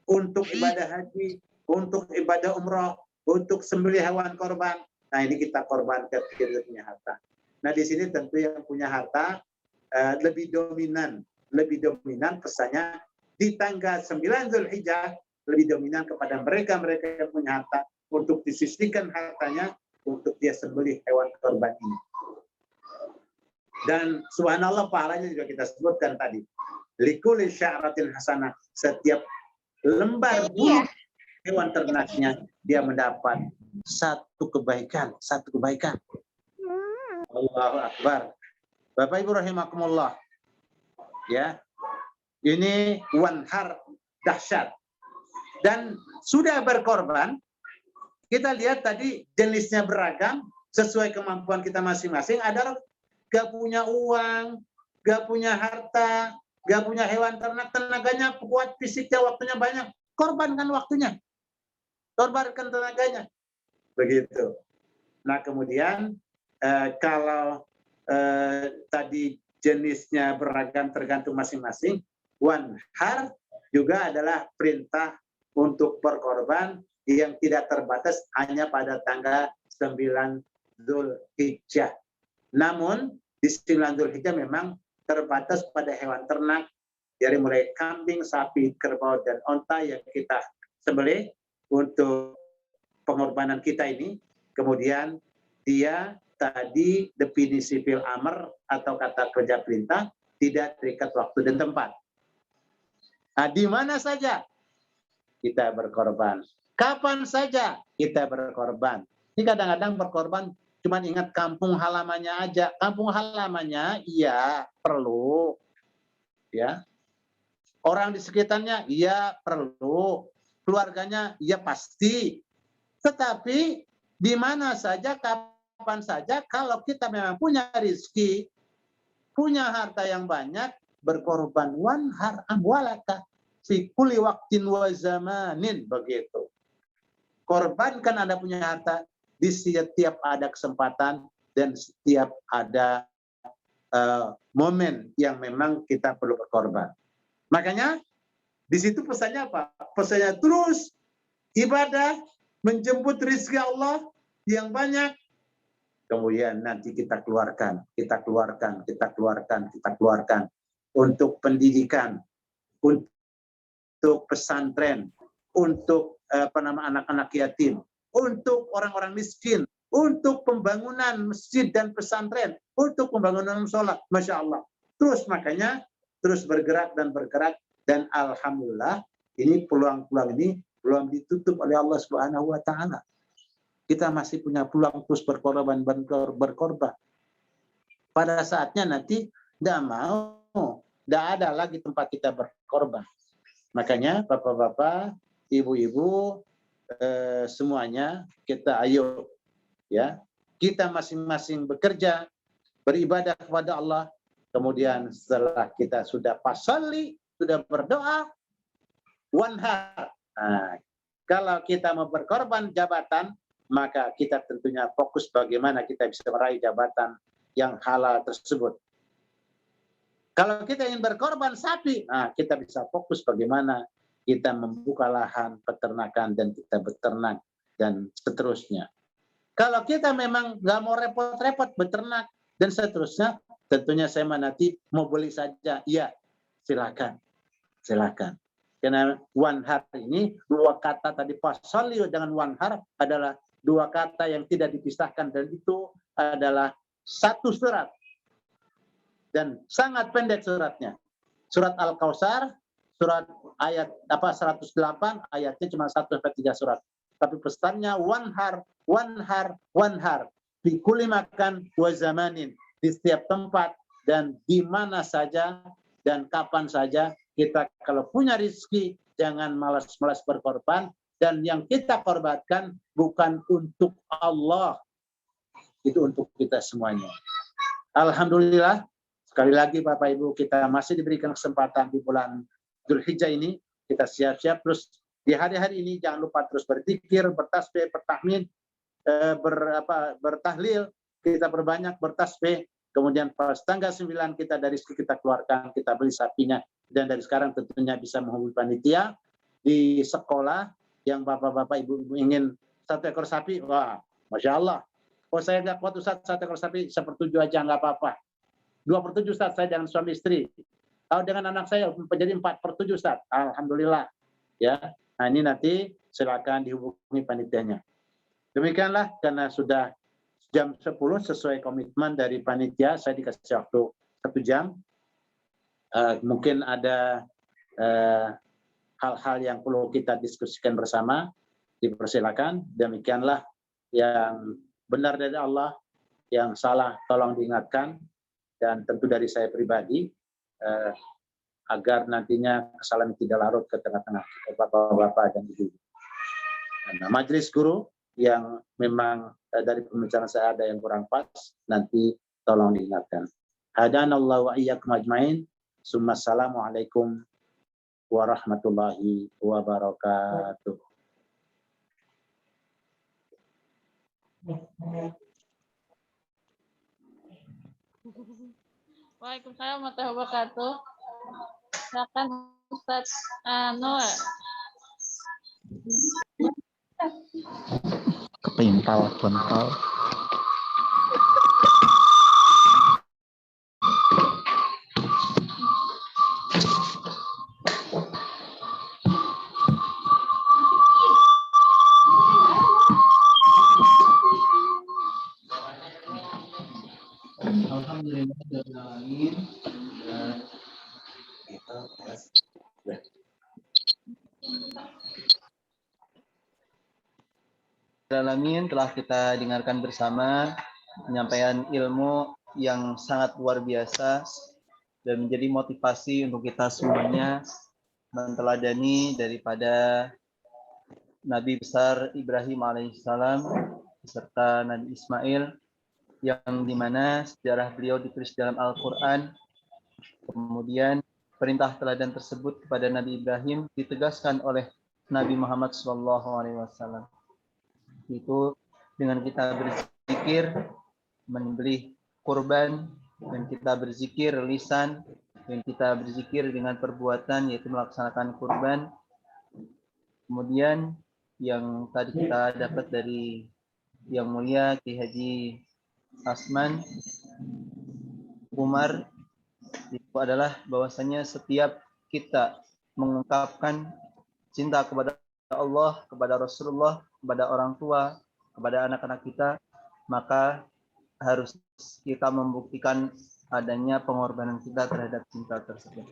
G: haji, untuk ibadah umroh, untuk sembelih hewan korban. Nah, ini kita korbankan kita punya harta. Nah, di sini tentu yang punya harta lebih dominan pesannya di tanggal 9 Zulhijjah, lebih dominan kepada mereka yang punya harta untuk disisihkan hartanya untuk dia sembelih hewan korban ini. Dan subhanallah, pahalanya juga kita sebutkan tadi. Likulli sya'ratin hasanah, setiap lembar bulu hewan ternaknya dia mendapat satu kebaikan. Allahu Akbar. Bapak Ibu rahimakumullah. Ya. Ini wanhar dahsyat. Dan sudah berkorban, kita lihat tadi jenisnya beragam sesuai kemampuan kita masing-masing. Ada gak punya uang, gak punya harta, gak punya hewan ternak, tenaganya kuat, fisiknya, waktunya banyak, korbankan waktunya, korbankan tenaganya, begitu. Nah, kemudian kalau tadi jenisnya beragam tergantung masing-masing, wanhar juga adalah perintah untuk berkorban yang tidak terbatas hanya pada tanggal 9 Zulhijjah. Namun di 9 Zulhijjah memang terbatas pada hewan ternak, dari mulai kambing, sapi, kerbau, dan onta yang kita sembelih untuk pengorbanan kita ini. Kemudian dia tadi definisi fi'il amr atau kata kerja perintah tidak terikat waktu dan tempat. Nah, di mana saja kita berkorban, kapan saja kita berkorban. Ini kadang-kadang berkorban cuma ingat kampung halamannya aja. Kampung halamannya iya perlu, ya. Orang di sekitarnya, iya perlu. Keluarganya, iya pasti. Tetapi di mana saja, kapan saja, kalau kita memang punya rezeki, punya harta yang banyak, berkorban wanhar amwalaka fi kulli waqtin wa zamanin, begitu. Korbankan Anda punya harta di setiap ada kesempatan dan setiap ada momen yang memang kita perlu berkorban. Makanya di situ pesannya apa? Pesannya terus ibadah, menjemput rezeki Allah yang banyak. Kemudian nanti kita keluarkan untuk pendidikan, untuk pesantren, untuk anak-anak yatim, untuk orang-orang miskin, untuk pembangunan masjid dan pesantren, untuk pembangunan sholat, masya Allah. Terus makanya terus bergerak, dan alhamdulillah ini peluang-peluang ini belum ditutup oleh Allah Subhanahu Wa Taala. Kita masih punya peluang terus berkorban. Pada saatnya nanti tidak ada lagi tempat kita berkorban. Makanya bapak-bapak, ibu-ibu, semuanya kita ayo ya, kita masing-masing bekerja, beribadah kepada Allah. Kemudian setelah kita sudah pasalli, sudah berdoa, wanhar. Nah, kalau kita mau berkorban jabatan, maka kita tentunya fokus bagaimana kita bisa meraih jabatan yang halal tersebut. Kalau kita ingin berkorban sapi, nah kita bisa fokus bagaimana kita membuka lahan peternakan dan kita beternak dan seterusnya. Kalau kita memang nggak mau repot-repot beternak dan seterusnya, tentunya saya nanti mau beli saja, iya silakan. Karena wanhar ini dua kata tadi, pasalli dengan wanhar adalah dua kata yang tidak dipisahkan, dan itu adalah satu surat dan sangat pendek suratnya. Surat Al-Kautsar, surat ayat 108, ayatnya cuma 1-3 surat. Tapi pesannya wanhar, fi kulli makan wa zamanin, di setiap tempat dan di mana saja dan kapan saja. Kita kalau punya rezeki jangan malas-malas berkorban, dan yang kita korbankan bukan untuk Allah, itu untuk kita semuanya. Alhamdulillah, sekali lagi Bapak Ibu, kita masih diberikan kesempatan di bulan Dzulhijjah ini. Kita siap-siap terus di hari-hari ini, jangan lupa terus berzikir, bertasbih, bertahmid, bertahlil, kita berbanyak bertasbih. Kemudian pas tanggal 9 kita dari rezeki kita keluarkan, kita beli sapinya, dan dari sekarang tentunya bisa menghubungi panitia di sekolah yang bapak-bapak, ibu-ibu ingin 1 ekor sapi, wah, masya Allah. Oh saya nggak kuat Ustaz, 1 ekor sapi, 1/7 aja nggak apa-apa. 2/7 Ustaz, saya dengan suami istri. Kalau dengan anak saya menjadi 4/7 Ustaz, alhamdulillah. Ya, nah ini nanti silakan dihubungi panitianya. Demikianlah, karena sudah jam 10 sesuai komitmen dari panitia, saya dikasih waktu 1 jam. Mungkin ada hal-hal yang perlu kita diskusikan bersama, dipersilakan. Demikianlah, yang benar dari Allah, yang salah tolong diingatkan, dan tentu dari saya pribadi, agar nantinya kesalahan tidak larut ke tengah-tengah bapak-bapak dan ibu. Nah, majelis guru yang memang dari pembicaraan saya ada yang kurang pas, nanti tolong diingatkan. Hadanallahu wa iyyakum ajmain. Assalamualaikum warahmatullahi wabarakatuh.
A: Waalaikumsalam warahmatullahi wabarakatuh. Silakan Ustaz Noel.
F: Kepintal.
E: Alamin, telah kita dengarkan bersama penyampaian ilmu yang sangat luar biasa dan menjadi motivasi untuk kita semuanya menteladani daripada Nabi besar Ibrahim alaihissalam beserta Nabi Ismail, yang dimana sejarah beliau ditulis dalam Al-Quran. Kemudian perintah teladan tersebut kepada Nabi Ibrahim ditegaskan oleh Nabi Muhammad SAW. Itu dengan kita berzikir, menyembelih kurban, dan kita berzikir lisan, dan kita berzikir dengan perbuatan, yaitu melaksanakan kurban. Kemudian yang tadi kita dapat dari Yang Mulia Ki Haji Asman Umar, itu adalah bahwasanya setiap kita mengungkapkan cinta kepada Allah, kepada Rasulullah, kepada orang tua, kepada anak-anak kita, maka harus kita membuktikan adanya pengorbanan kita terhadap cinta tersebut.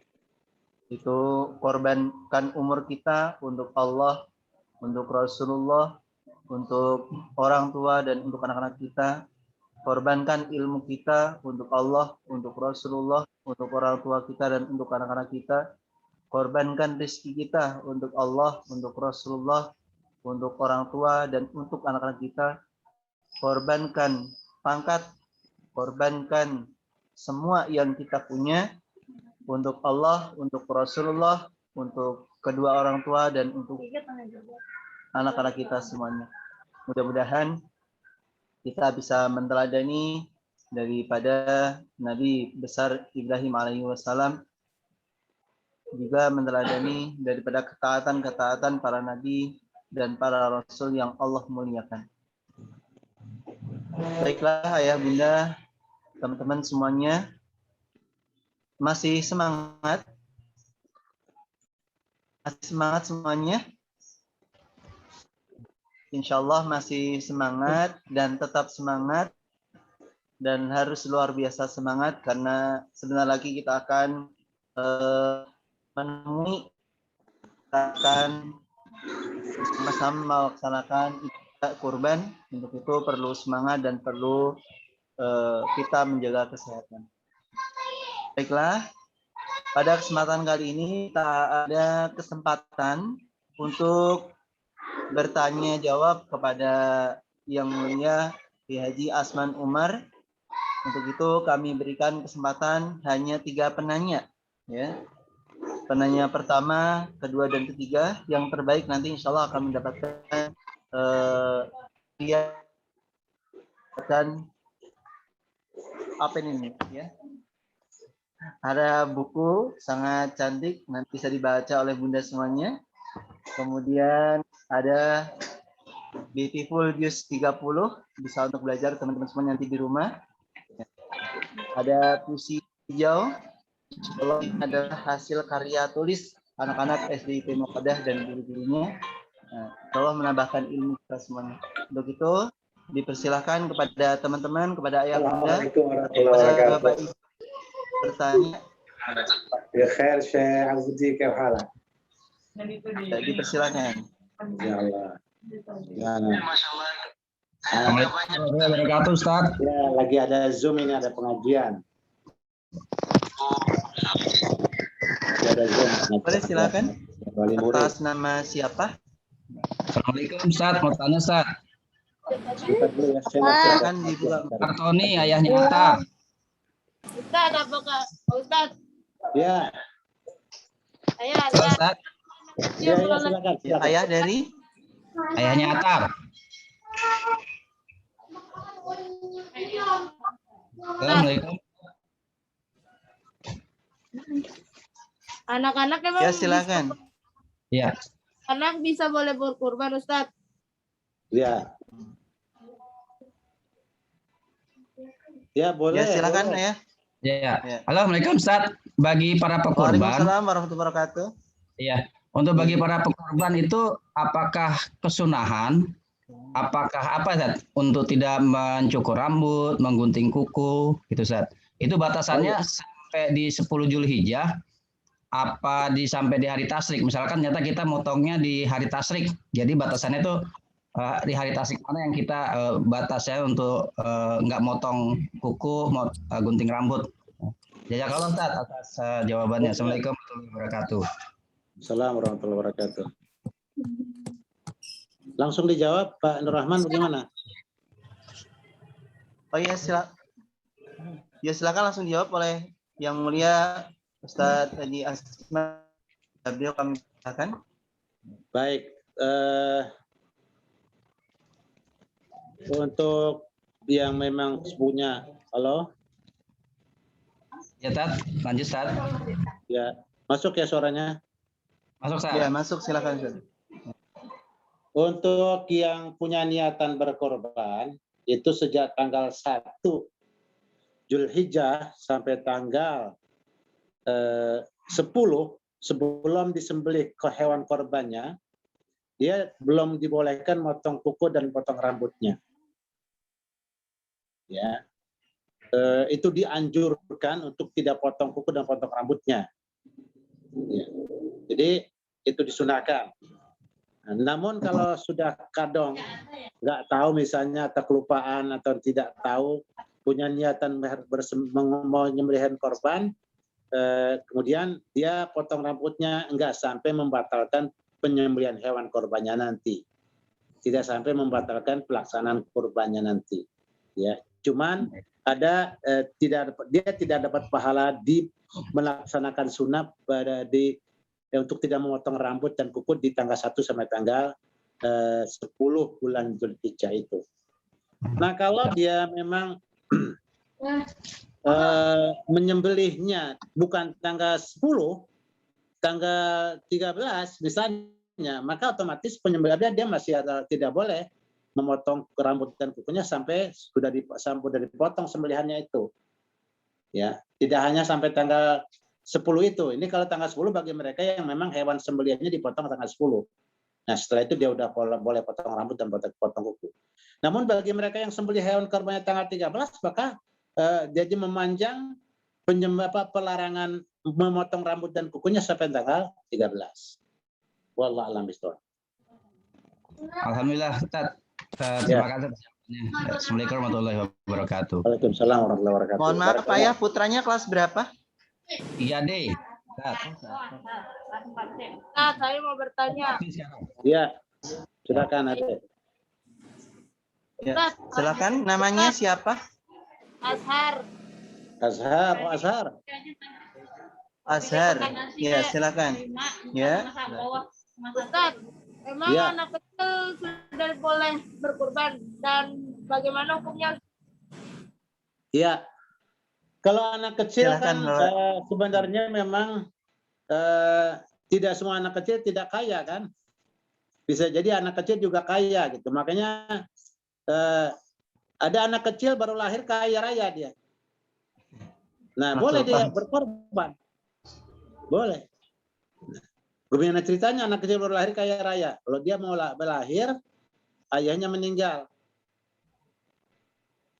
E: Itu korbankan umur kita untuk Allah, untuk Rasulullah, untuk orang tua dan untuk anak-anak kita. Korbankan ilmu kita untuk Allah, untuk Rasulullah, untuk orang tua kita dan untuk anak-anak kita. Korbankan rezeki kita untuk Allah, untuk Rasulullah, untuk orang tua dan untuk anak-anak kita. Korbankan pangkat, korbankan semua yang kita punya untuk Allah, untuk Rasulullah, untuk kedua orang tua dan untuk anak-anak kita semuanya. Mudah-mudahan kita bisa menteladani daripada Nabi besar Ibrahim alaihissalam, juga meneladani daripada ketaatan-ketaatan para nabi dan para rasul yang Allah muliakan. Baiklah ayah bunda, teman-teman semuanya, masih semangat? Masih semangat semuanya? Insya Allah masih semangat dan tetap semangat, dan harus luar biasa semangat karena sebentar lagi kita akan menemui, akan sama-sama melaksanakan ibadah kurban. Untuk itu perlu semangat dan perlu kita menjaga kesehatan. Baiklah, pada kesempatan kali ini kita ada kesempatan untuk bertanya jawab kepada Yang Mulia Ki Haji Asman Umar. Untuk itu kami berikan kesempatan hanya 3 penanya, ya. Penanya pertama, kedua dan ketiga, yang terbaik nanti insya Allah akan mendapatkan dan apa ini ya? Ada buku sangat cantik, nanti bisa dibaca oleh bunda semuanya. Kemudian ada Beautiful Views 30, bisa untuk belajar teman-teman semua nanti di rumah. Ada puisi hijau, kalau adalah hasil karya tulis anak-anak SDIP Muqaddah dan guru-gurunya. Allah menambahkan ilmu kita semuanya. Untuk itu dipersilahkan kepada teman-teman, kepada ayah bunda, kepada bapak ibu bertanya.
G: Ya khair Syekh Azudi, kaifa halak?
E: Dipersilakan.
G: Ya Allah. Ya,
H: Assalamualaikum warahmatullahi wabarakatuh, Ustaz.
G: ya, lagi ada Zoom ini, ada pengajian. Lagi ada Zoom.
E: Boleh silakan.
G: Wali murid.
E: Atas nama siapa?
H: Assalamualaikum, Ustaz. Mau tanya, Ustaz.
G: Buka dulu ya, Syekh.
E: Silakan dibuka.
H: Kartoni, ayahnya Atta.
A: Ustaz, apakah Ustaz?
G: Ya,
A: Ayah,
H: Halo, Ustaz.
G: ya, silakan. Silakan.
E: Ayah dari
H: Ayahnya Atta. Assalamualaikum.
A: anak-anak emang
E: ya silakan.
H: Ya.
A: anak bisa boleh berkurban Ustaz?
G: Ya. Ya, boleh.
E: Ya silakan
G: boleh.
E: ya.
H: Ya.
E: Ya.
H: Assalamualaikum, Ustaz. Bagi para pekurban,
E: Waalaikumsalam warahmatullahi wabarakatuh.
H: ya. Untuk bagi para pekurban itu apakah kesunahan? Apakah apa, Ustaz? Untuk tidak mencukur rambut, menggunting kuku, gitu, Ustaz. Itu batasannya sampai di 10 Zulhijjah, apa sampai di hari tasyrik? Misalkan ternyata kita motongnya di hari tasyrik, jadi batasannya itu di hari tasyrik mana yang kita batasnya untuk nggak motong kuku, gunting rambut. Jazakallah, Ustaz, atas jawabannya. Assalamualaikum warahmatullahi wabarakatuh.
F: Assalamualaikum warahmatullahi wabarakatuh. Langsung dijawab Pak Nur Rahman bagaimana?
E: Oh iya, silakan langsung dijawab oleh Yang Mulia Ustadz Haji Asma. Beliau kami silakan.
F: Baik, untuk yang memang punya, halo?
H: Ya, Tat. Lanjut, Tat.
F: Ya, masuk ya suaranya.
H: Masuk, Tat.
E: Ya, masuk silakan. Ustadz.
F: Untuk yang punya niatan berkorban, itu sejak tanggal 1 Zulhijjah sampai tanggal 10 sebelum disembelih ke hewan korbannya, dia belum dibolehkan motong kuku dan potong rambutnya. Ya, itu dianjurkan untuk tidak potong kuku dan potong rambutnya. Ya. Jadi itu disunahkan. Nah, namun kalau sudah kadang nggak tahu misalnya atau kelupaan atau tidak tahu punya niatan mau nyembelihan korban, kemudian dia potong rambutnya enggak sampai membatalkan penyembelihan hewan korbannya nanti, tidak sampai membatalkan pelaksanaan kurbannya nanti. Ya, cuman ada dia tidak dapat pahala di melaksanakan sunat untuk tidak memotong rambut dan kuku di tanggal 1 sampai tanggal 10 bulan Zulhijjah itu. Nah, kalau dia memang menyembelihnya bukan tanggal 10, tanggal 13 misalnya, maka otomatis penyembelihan dia masih tidak boleh memotong rambut dan kukunya sampai sudah dipotong sembelihannya itu. Ya, tidak hanya sampai tanggal 10 itu. Ini kalau tanggal 10 bagi mereka yang memang hewan sembelihannya dipotong tanggal 10. Nah, setelah itu dia udah boleh potong rambut dan potong kuku. Namun bagi mereka yang sembelih hewan korbannya tanggal 13, maka jadi memanjang pelarangan memotong rambut dan kukunya sampai tanggal 13. Wallahu a'lam bishawab.
H: Alhamdulillah, Tat. Terima kasih. Assalamualaikum warahmatullahi wabarakatuh.
F: Waalaikumsalam warahmatullahi wabarakatuh.
E: Mohon maaf Pak ya, putranya kelas berapa?
H: 3D. Tat.
A: Saya mau bertanya.
F: Ya, silakan Ade.
E: Ya, silakan. Namanya siapa?
A: Azhar.
F: Azhar.
E: Azhar. Ya, silakan. Ya.
A: Ustaz, emang
F: Ya.
A: anak kecil sudah boleh berkurban dan bagaimana hukumnya?
F: Ya. Kalau anak kecil
E: Silakan,
F: kan sebenarnya memang tidak semua anak kecil tidak kaya kan. Bisa jadi anak kecil juga kaya gitu. Makanya ada anak kecil baru lahir kaya raya dia. Nah, boleh dia berkorban. Boleh. Gimana ceritanya anak kecil baru lahir kaya raya? Kalau dia mau berlahir, ayahnya meninggal.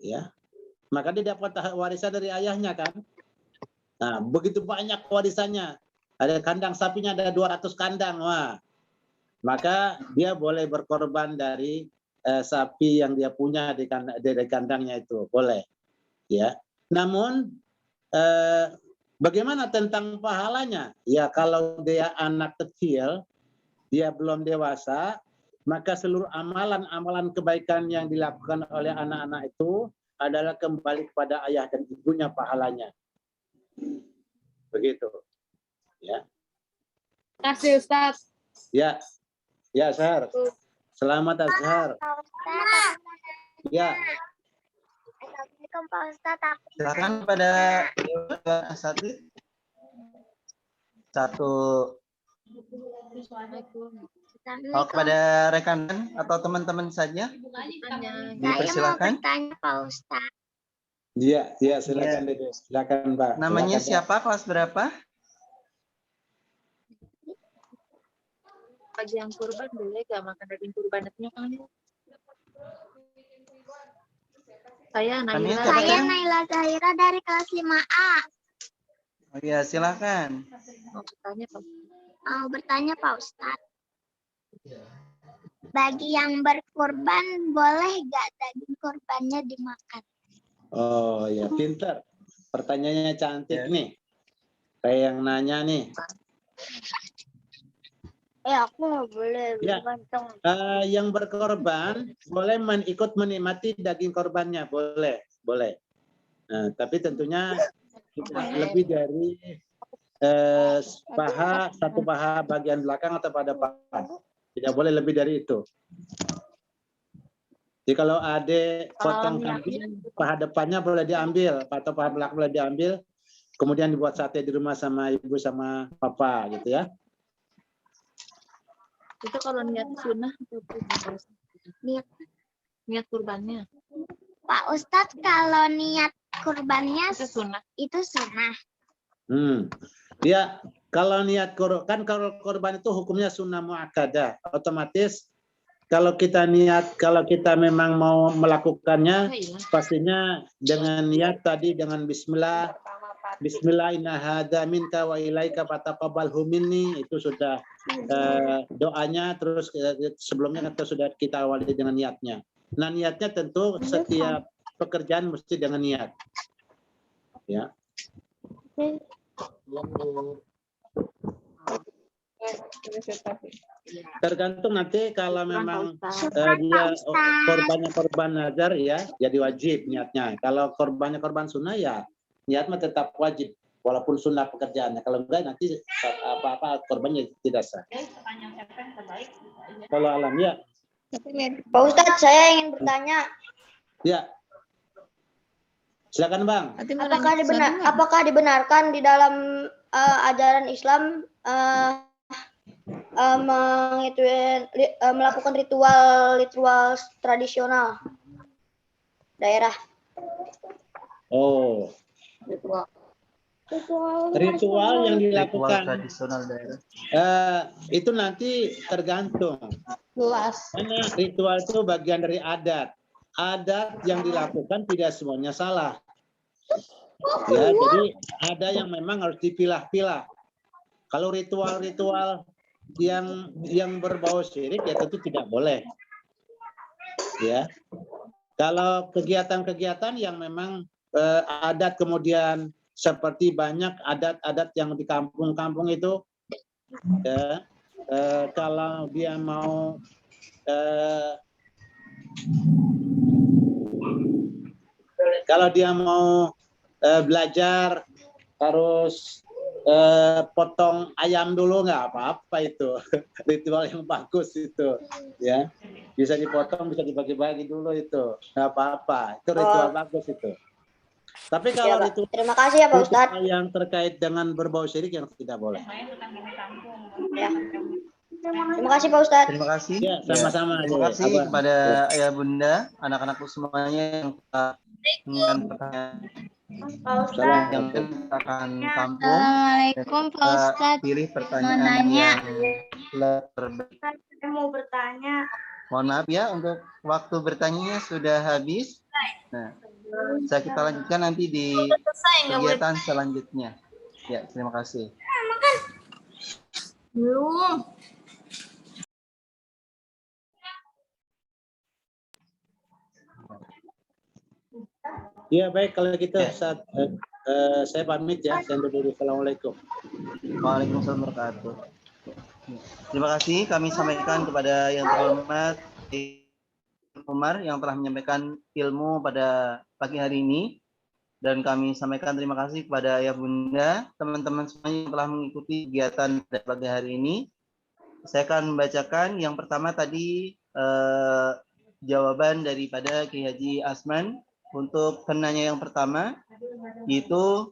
F: Ya. Maka dia dapat warisan dari ayahnya kan. Nah, begitu banyak warisannya. Ada kandang sapinya ada 200 kandang. Wah. Maka dia boleh berkorban dari sapi yang dia punya dari kandangnya itu. Boleh. Ya. Namun bagaimana tentang pahalanya? Ya, kalau dia anak kecil, dia belum dewasa, maka seluruh amalan-amalan kebaikan yang dilakukan oleh anak-anak itu adalah kembali kepada ayah dan ibunya pahalanya. Begitu. Ya.
A: Terima kasih Ustaz.
F: Ya. Ya, Azhar. Selamat Azhar. Ya.
C: Assalamualaikum Pak Ustadz.
E: Silakan pada Asatid. Satu. Oh, kepada rekan atau teman-teman saja.
C: Saya mau
E: Dipersilakan.
C: bertanya Pak Ustadz.
F: Iya, silakan Dede. Silakan, Mbak.
E: Namanya
F: Silakan,
E: siapa? Kelas berapa?
I: Bagi yang kurban boleh gak makan daging kurbannya kan? Saya
E: Namanya
I: Naila.
E: siapa?
C: Saya Naila Zahira dari kelas 5A.
E: Oh iya, silakan.
C: Mau bertanya Pak Ustadz. Bagi yang berkurban boleh gak daging kurbannya dimakan?
F: Oh ya, pintar. Pertanyaannya cantik nih. Kayak yang nanya nih.
C: aku nggak boleh
G: Ya.
C: ganteng.
G: Yang berkorban boleh ikut menikmati daging korbannya, boleh, boleh. Nah, tapi tentunya tidak lebih dari satu paha bagian belakang atau pada depan. Tidak boleh lebih dari itu. Jadi kalau ada potong kambing, paha depannya boleh diambil, atau paha belakang boleh diambil, kemudian dibuat sate di rumah sama ibu sama papa gitu ya.
I: Itu kalau niat sunnah atau kurban? Niat kurbannya
C: Pak Ustadz, kalau niat kurbannya
I: itu sunnah.
C: itu sunnah.
G: Ya, kalau niat kan kalau korban itu hukumnya sunnah muakkadah, otomatis kalau kita niat, kalau kita memang mau melakukannya, pastinya dengan niat tadi dengan Bismillah, Bismillah inna hadza minka wa ilaika fataqabbalhu minni, itu sudah doanya, terus sebelumnya kita awali dengan niatnya. Nah, niatnya tentu setiap pekerjaan mesti dengan niat. Ya. Tergantung nanti kalau memang dia korbannya korban nazar ya, jadi wajib niatnya. Kalau korbannya korban sunnah ya niat mah tetap wajib walaupun sunnah pekerjaannya. Kalau enggak nanti apa-apa korbannya tidak sah. Kalau alam ya.
C: Pak Ustadz, saya ingin bertanya.
G: Ya. Silakan Bang.
C: Apakah dibenarkan di dalam ajaran Islam melakukan ritual tradisional daerah?
G: Oh. Ritual yang dilakukan
E: tradisional daerah.
G: Itu nanti tergantung. Karena ritual itu bagian dari adat. Adat yang dilakukan tidak semuanya salah. Ya, jadi ada yang memang harus dipilah-pilah. Kalau ritual-ritual yang berbau syirik ya tentu tidak boleh. Ya. Kalau kegiatan-kegiatan yang memang adat kemudian seperti banyak adat-adat yang di kampung-kampung itu ya, kalau dia mau belajar harus potong ayam dulu, nggak apa-apa itu. Ritual yang bagus itu ya, bisa dipotong, bisa dibagi-bagi dulu, itu nggak apa-apa, itu ritual bagus itu. Tapi kalau ritual,
C: terima kasih ya Pak Ustadz.
G: yang terkait dengan berbau syirik yang tidak boleh.
C: Ya. Terima kasih Pak Ustadz.
E: Terima kasih.
G: Ya, sama-sama.
E: Terima kasih kepada ayah bunda, anak-anakku semuanya yang dengan pertanyaan yang akan kampung.
C: Assalamualaikum Pak Ustadz.
E: Pilih pertanyaan yang terbaik.
C: Saya mau bertanya.
E: Mohon maaf ya, untuk waktu bertanyanya sudah habis. Nah, kita lanjutkan nanti di kegiatan selanjutnya. Ya, terima kasih.
C: Belum.
G: Ya baik, kalau gitu saya pamit ya. Saya undur diri. Assalamualaikum.
E: Waalaikumsalam warahmatullahi wabarakatuh. Terima kasih kami sampaikan kepada yang terhormat Umar yang telah menyampaikan ilmu pada pagi hari ini, dan kami sampaikan terima kasih kepada ayah bunda, teman-teman semuanya yang telah mengikuti kegiatan pada pagi hari ini. Saya akan membacakan yang pertama tadi jawaban daripada Kiai Haji Asman. Untuk penanya yang pertama, yaitu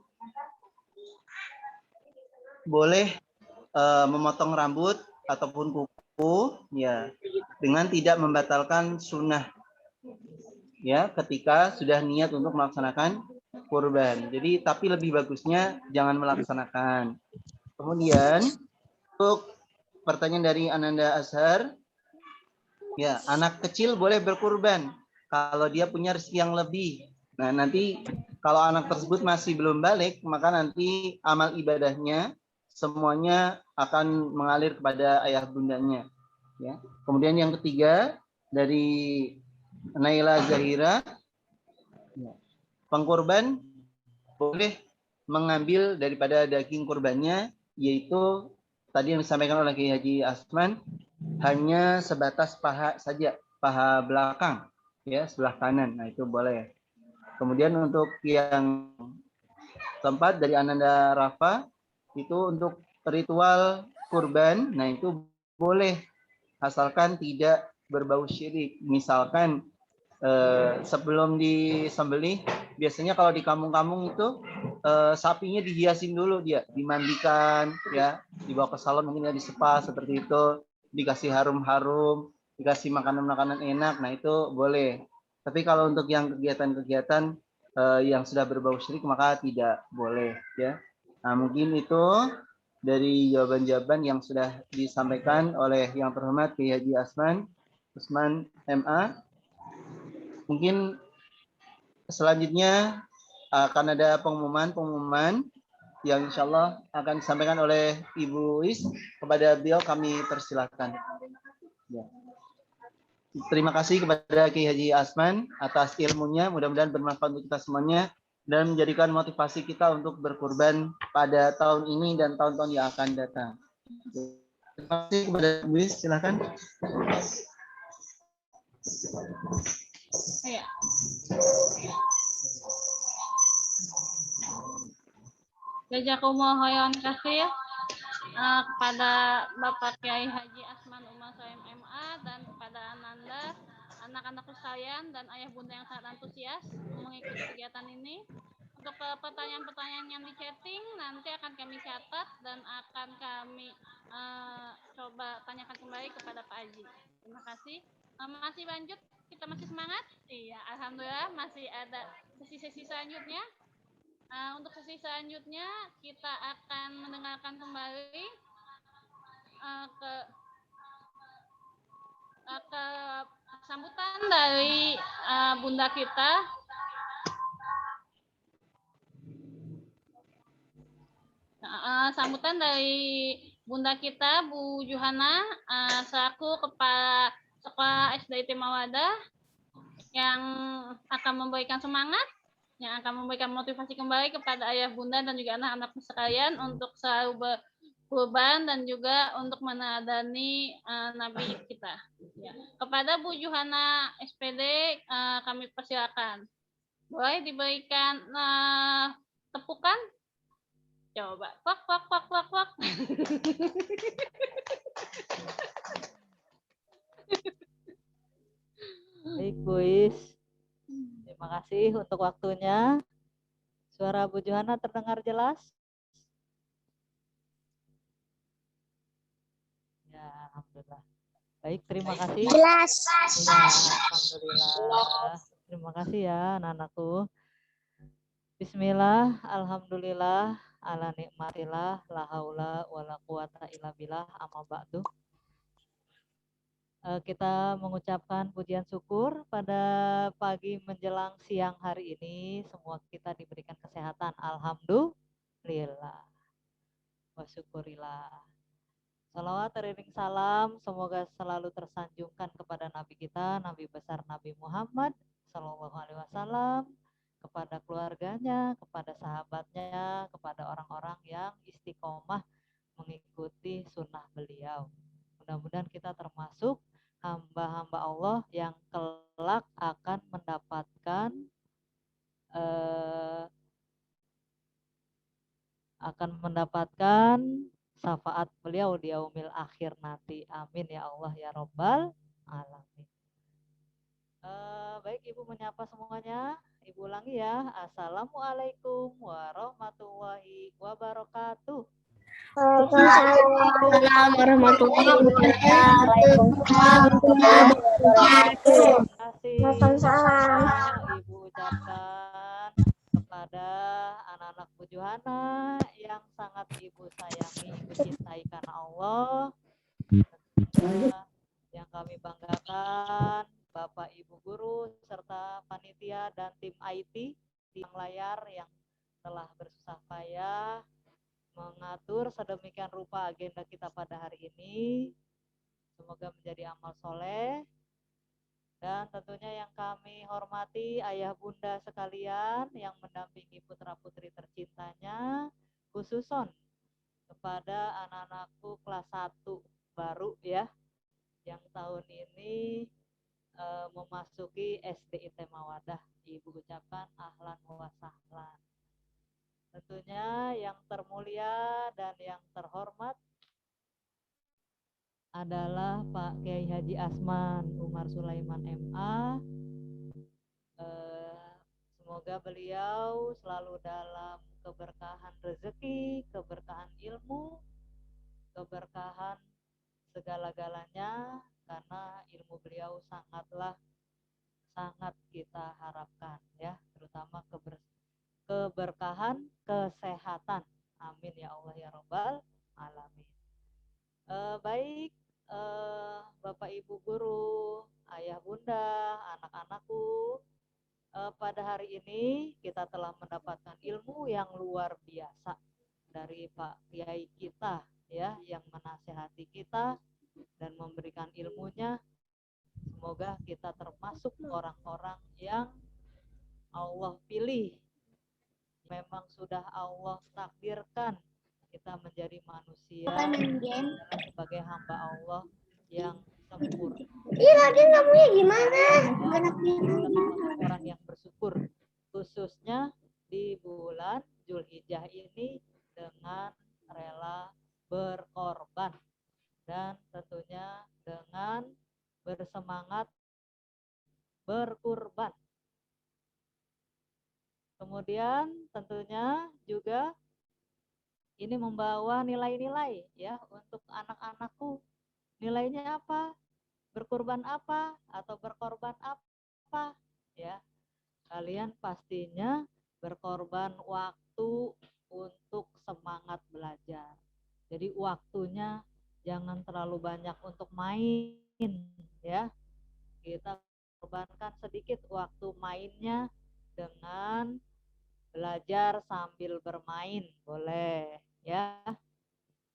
E: boleh memotong rambut ataupun kuku ya dengan tidak membatalkan sunnah ya ketika sudah niat untuk melaksanakan kurban. Jadi tapi lebih bagusnya jangan melaksanakan. Kemudian untuk pertanyaan dari Ananda Azhar, ya anak kecil boleh berkurban kalau dia punya rezeki yang lebih. Nah, nanti kalau anak tersebut masih belum balik, maka nanti amal ibadahnya semuanya akan mengalir kepada ayah bundanya. Ya. Kemudian yang ketiga dari Naila Zahira, pengkurban boleh mengambil daripada daging kurbannya, yaitu tadi yang disampaikan oleh Kiai Haji Asman hanya sebatas paha saja, paha belakang, ya sebelah kanan. Nah itu boleh. Kemudian untuk yang keempat dari Ananda Rafa itu untuk ritual kurban, nah itu boleh asalkan tidak berbau syirik. Misalkan sebelum disembelih, biasanya kalau di kampung-kampung itu sapinya dihiasin dulu, dia dimandikan, ya dibawa ke salon, mungkin ya disepa seperti itu, dikasih harum-harum, dikasih makanan-makanan enak, nah itu boleh. Tapi kalau untuk yang kegiatan-kegiatan yang sudah berbau syirik maka tidak boleh, ya. Nah mungkin itu dari jawaban-jawaban yang sudah disampaikan oleh yang terhormat Kiai Haji Usman MA. Mungkin selanjutnya akan ada pengumuman yang insya Allah akan disampaikan oleh Ibu Is. Kepada beliau kami persilahkan. Ya. Terima kasih kepada Kiai Haji Asman atas ilmunya. Mudah-mudahan bermanfaat untuk kita semuanya dan menjadikan motivasi kita untuk berkurban pada tahun ini dan tahun-tahun yang akan datang. Terima kasih kepada Ibu Is. Silakan.
A: Ya. Jazakumullah khairan katsir kepada Bapak Kiai Haji Asman Umar Saim MA dan kepada Ananda, anak-anakku sekalian dan ayah bunda yang sangat antusias mengikuti kegiatan ini. Untuk pertanyaan-pertanyaan yang di chatting nanti akan kami catat dan akan kami coba tanyakan kembali kepada Pak Haji. Terima kasih. Masih lanjut, kita masih semangat? Iya, alhamdulillah masih ada sesi-sesi selanjutnya. Untuk sesi selanjutnya kita akan mendengarkan kembali ke sambutan dari bunda kita. Sambutan dari bunda kita Bu Juhana selaku Kepala Sekolah SD Mawadah yang akan memberikan semangat, yang akan memberikan motivasi kembali kepada ayah bunda dan juga anak-anak sekalian untuk selalu berkurban dan juga untuk meneladani Nabi kita. Ya. Kepada Bu Juhana SPD kami persilakan. Boleh diberikan tepukan? Coba. Wak.
J: Baik, Bu Is. Terima kasih untuk waktunya. Suara Bu Johana terdengar jelas? Ya, alhamdulillah. Baik, terima kasih.
C: Jelas.
J: Ya, alhamdulillah. Terima kasih ya anak-anakku. Bismillah, alhamdulillah, ala nikmatillah, la haula wala quwata illa billah, amma ba'du. Kita mengucapkan pujian syukur pada pagi menjelang siang hari ini. Semua kita diberikan kesehatan. Alhamdulillah. Wa syukurillah. Salawat teriring salam semoga selalu tersanjungkan kepada Nabi kita, Nabi besar Nabi Muhammad Sallallahu Alaihi Wasallam, kepada keluarganya, kepada sahabatnya, kepada orang-orang yang istiqomah mengikuti sunnah beliau. Mudah-mudahan kita termasuk hamba-hamba Allah yang kelak akan mendapatkan syafaat beliau di yaumil akhir nanti. Amin ya Allah ya Rabbal alamin. Baik, Ibu menyapa semuanya. Ibu ulangi ya. Assalamualaikum warahmatullahi wabarakatuh.
C: Waalaikumsalam warahmatullahi wabarakatuh. Waalaikumsalam.
J: Ibu ucapkan kepada anak-anak Bu Johana yang sangat Ibu sayangi, Ibu cintai karena Allah, yang kami banggakan Bapak Ibu guru serta panitia dan tim IT di layar yang telah bersusah payah mengatur sedemikian rupa agenda kita pada hari ini. Semoga menjadi amal soleh. Dan tentunya yang kami hormati ayah bunda sekalian yang mendampingi putra putri tercintanya, khususon kepada anak-anakku kelas 1 baru ya, yang tahun ini memasuki SDIT Mawadah. Ibu ucapkan ahlan wa sahlan. Tentunya yang termulia dan yang terhormat adalah Pak Kiai Haji Asman Umar Sulaiman MA. Semoga beliau selalu dalam keberkahan rezeki, keberkahan ilmu, keberkahan segala-galanya, karena ilmu beliau sangat kita harapkan ya, terutama keberkahan kesehatan. Amin ya Allah ya Rabbal alamin. Baik Bapak Ibu guru, ayah bunda, anak-anakku, pada hari ini kita telah mendapatkan ilmu yang luar biasa dari Pak Kiai kita ya, yang menasehati kita dan memberikan ilmunya. Semoga kita termasuk orang-orang yang Allah pilih. Memang sudah Allah takdirkan kita menjadi manusia adalah sebagai hamba Allah yang sempurna.
C: Iya, dia ngomongnya gimana?
J: Orang yang bersyukur, khususnya di bulan Zulhijjah ini, dengan rela berkorban dan tentunya dengan bersemangat berkurban. Kemudian tentunya juga ini membawa nilai-nilai ya untuk anak-anakku. Nilainya apa? Berkurban apa atau berkorban apa? Ya. Kalian pastinya berkorban waktu untuk semangat belajar. Jadi waktunya jangan terlalu banyak untuk main ya. Kita korbankan sedikit waktu mainnya dengan belajar sambil bermain, boleh ya.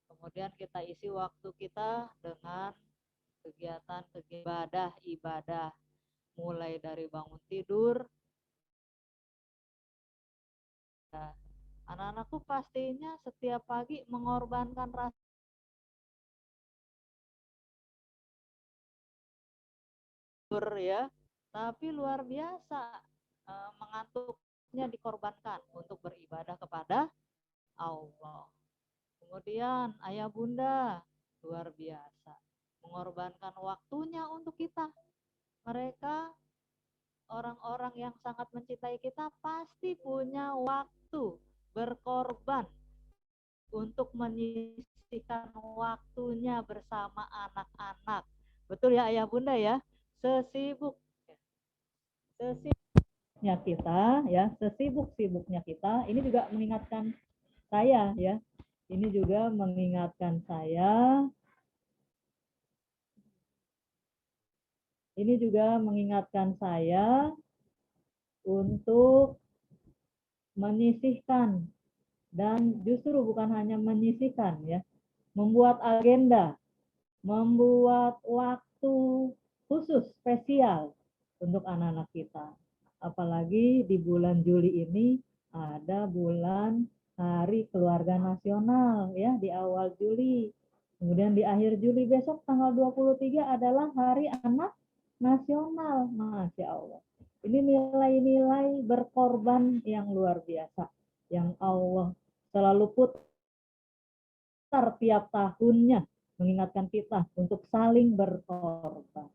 J: Kemudian kita isi waktu kita dengan kegiatan ibadah, mulai dari bangun tidur. Nah, anak-anakku pastinya setiap pagi mengorbankan rasa ya, tapi luar biasa mengantuknya dikorbankan untuk beribadah kepada Allah. Kemudian ayah bunda luar biasa mengorbankan waktunya untuk kita. Mereka orang-orang yang sangat mencintai kita pasti punya waktu berkorban untuk menyisihkan waktunya bersama anak-anak. Betul ya ayah bunda ya? Sesibuknya kita ya, sesibuk-sibuknya kita, ini juga mengingatkan saya ya. Ini juga mengingatkan saya. Ini juga mengingatkan saya untuk menyisihkan, dan justru bukan hanya menyisihkan ya, membuat agenda, membuat waktu khusus spesial untuk anak-anak kita. Apalagi di bulan Juli ini ada bulan Hari Keluarga Nasional ya, di awal Juli. Kemudian di akhir Juli besok tanggal 23 adalah Hari Anak Nasional. Masya Allah. Ini nilai-nilai berkorban yang luar biasa, yang Allah selalu putar tiap tahunnya, mengingatkan kita untuk saling berkorban.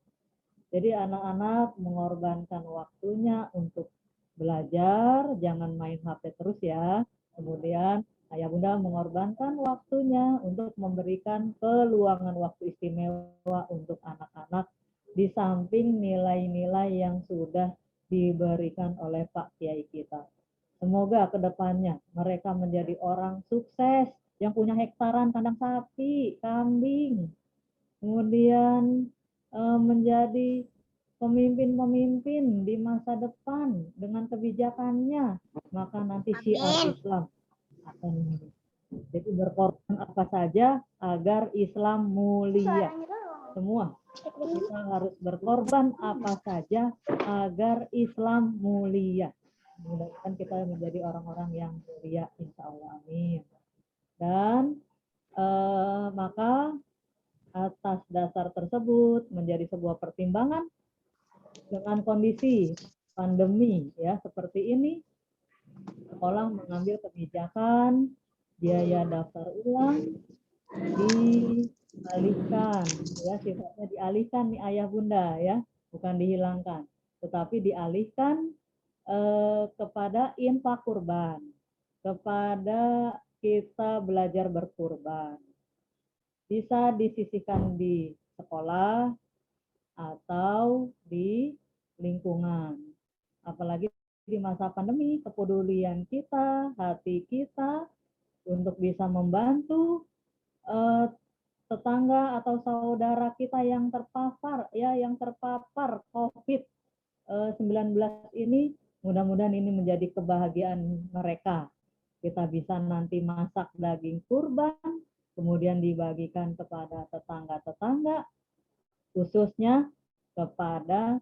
J: Jadi anak-anak mengorbankan waktunya untuk belajar, jangan main HP terus ya. Kemudian ayah bunda mengorbankan waktunya untuk memberikan peluangan waktu istimewa untuk anak-anak, di samping nilai-nilai yang sudah diberikan oleh Pak Kiai kita. Semoga kedepannya mereka menjadi orang sukses yang punya hektaran kandang sapi, kambing, kemudian menjadi pemimpin-pemimpin di masa depan dengan kebijakannya, maka nanti syiar Islam akan jadi berkorban apa saja agar Islam mulia. Semua kita harus berkorban apa saja agar Islam mulia. Mudah-mudahan kita menjadi orang-orang yang mulia, insya Allah, amin. Dan Maka atas dasar tersebut menjadi sebuah pertimbangan dengan kondisi pandemi ya seperti ini, sekolah mengambil kebijakan biaya daftar ulang dialihkan ya, sifatnya dialihkan nih ayah bunda ya, bukan dihilangkan, tetapi dialihkan kepada infak kurban, kepada kita belajar berkurban. Bisa disisihkan di sekolah atau di lingkungan. Apalagi di masa pandemi, kepedulian kita, hati kita untuk bisa membantu tetangga atau saudara kita yang terpapar COVID-19 ini, mudah-mudahan ini menjadi kebahagiaan mereka. Kita bisa nanti masak daging kurban, kemudian dibagikan kepada tetangga-tetangga, khususnya kepada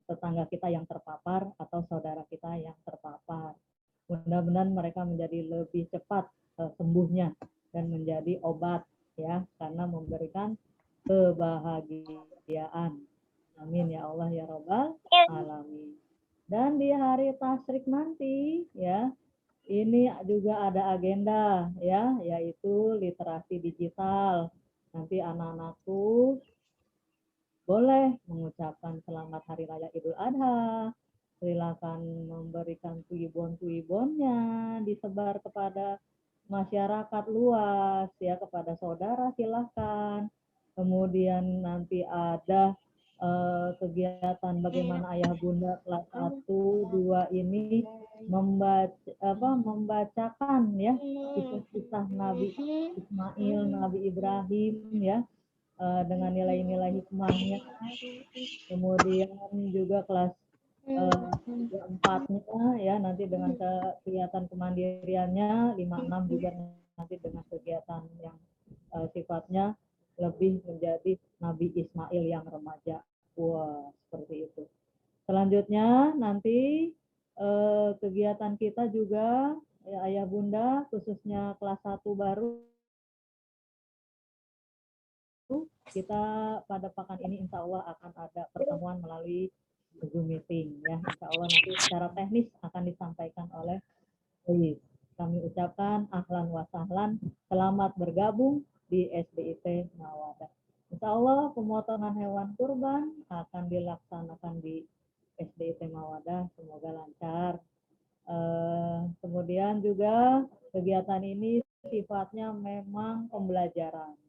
J: tetangga kita yang terpapar atau saudara kita yang terpapar. Mudah-mudahan mereka menjadi lebih cepat sembuhnya dan menjadi obat ya, karena memberikan kebahagiaan. Amin ya Allah ya Rabbal alamin. Dan di hari tasyrik nanti ya, ini juga ada agenda ya, yaitu literasi digital. Nanti anak-anakku boleh mengucapkan selamat Hari Raya Idul Adha. Silakan memberikan kuibon-kuibonnya, disebar kepada masyarakat luas ya, kepada saudara silahkan. Kemudian nanti ada kegiatan bagaimana ayah bunda kelas 1, 2 ini membacakan ya kisah-kisah Nabi Ismail, Nabi Ibrahim ya, dengan nilai-nilai hikmahnya. Kemudian juga kelas 4-nya ya nanti dengan kegiatan kemandiriannya, 5-6 juga nanti dengan kegiatan yang sifatnya lebih menjadi Nabi Ismail yang remaja. Wah, seperti itu. Selanjutnya nanti kegiatan kita juga ya, ayah bunda khususnya kelas 1 baru, kita pada pekan ini insya Allah akan ada pertemuan melalui Zoom meeting ya. Insya Allah nanti secara teknis akan disampaikan oleh Luis. Kami ucapkan ahlan wa sahlan, selamat bergabung di SDIT Mawadah. Insya Allah pemotongan hewan kurban akan dilaksanakan di SDIT Mawadah, semoga lancar. Kemudian juga kegiatan ini sifatnya memang pembelajaran.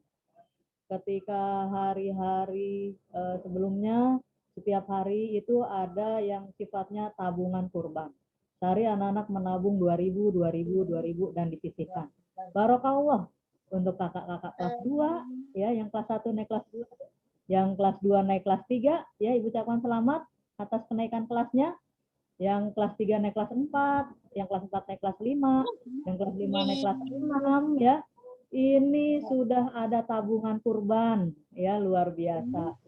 J: Ketika hari-hari sebelumnya, setiap hari itu ada yang sifatnya tabungan kurban. Sehari anak-anak menabung 2.000, 2.000, 2.000 dan disisihkan. Barokallah untuk kakak-kakak kelas 2 ya, yang kelas 1 naik kelas 2, yang kelas 2 naik kelas 3 ya, Ibu ucapkan selamat atas kenaikan kelasnya. Yang kelas 3 naik kelas 4, yang kelas 4 naik kelas 5, yang kelas 5 naik kelas 6 ya. Ini sudah ada tabungan kurban ya, luar biasa.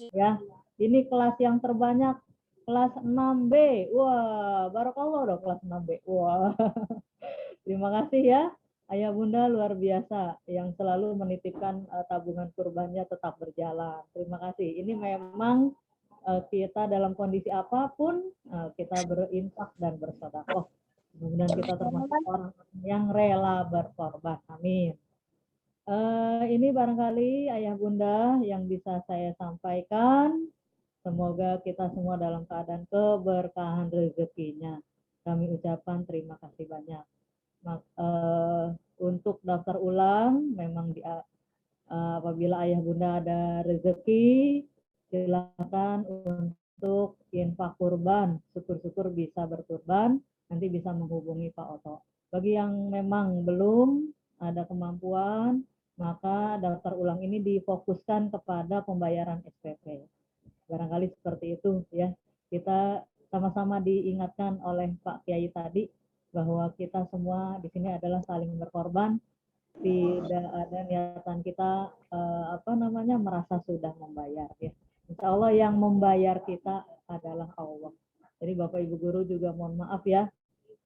J: Ya, ini kelas yang terbanyak kelas 6B. Wah, barokallah dong kelas 6B. Wah. Terima kasih ya ayah bunda, luar biasa yang selalu menitipkan tabungan kurbannya tetap berjalan. Terima kasih. Ini memang kita dalam kondisi apapun kita berinfak dan bersedekah. Kemudian kita termasuk orang yang rela berkorban. Amin. Ini barangkali ayah bunda yang bisa saya sampaikan. Semoga kita semua dalam keadaan keberkahan rezekinya. Kami ucapkan terima kasih banyak. Untuk daftar ulang, memang apabila ayah bunda ada rezeki, silakan untuk infak kurban. Syukur-syukur bisa berkurban, nanti bisa menghubungi Pak Oto. Bagi yang memang belum ada kemampuan, maka daftar ulang ini difokuskan kepada pembayaran SPP. Barangkali seperti itu ya. Kita sama-sama diingatkan oleh Pak Kiai tadi bahwa kita semua di sini adalah saling berkorban. Tidak ada niatan kita merasa sudah membayar ya. Insya Allah yang membayar kita adalah Allah. Jadi Bapak Ibu Guru juga mohon maaf ya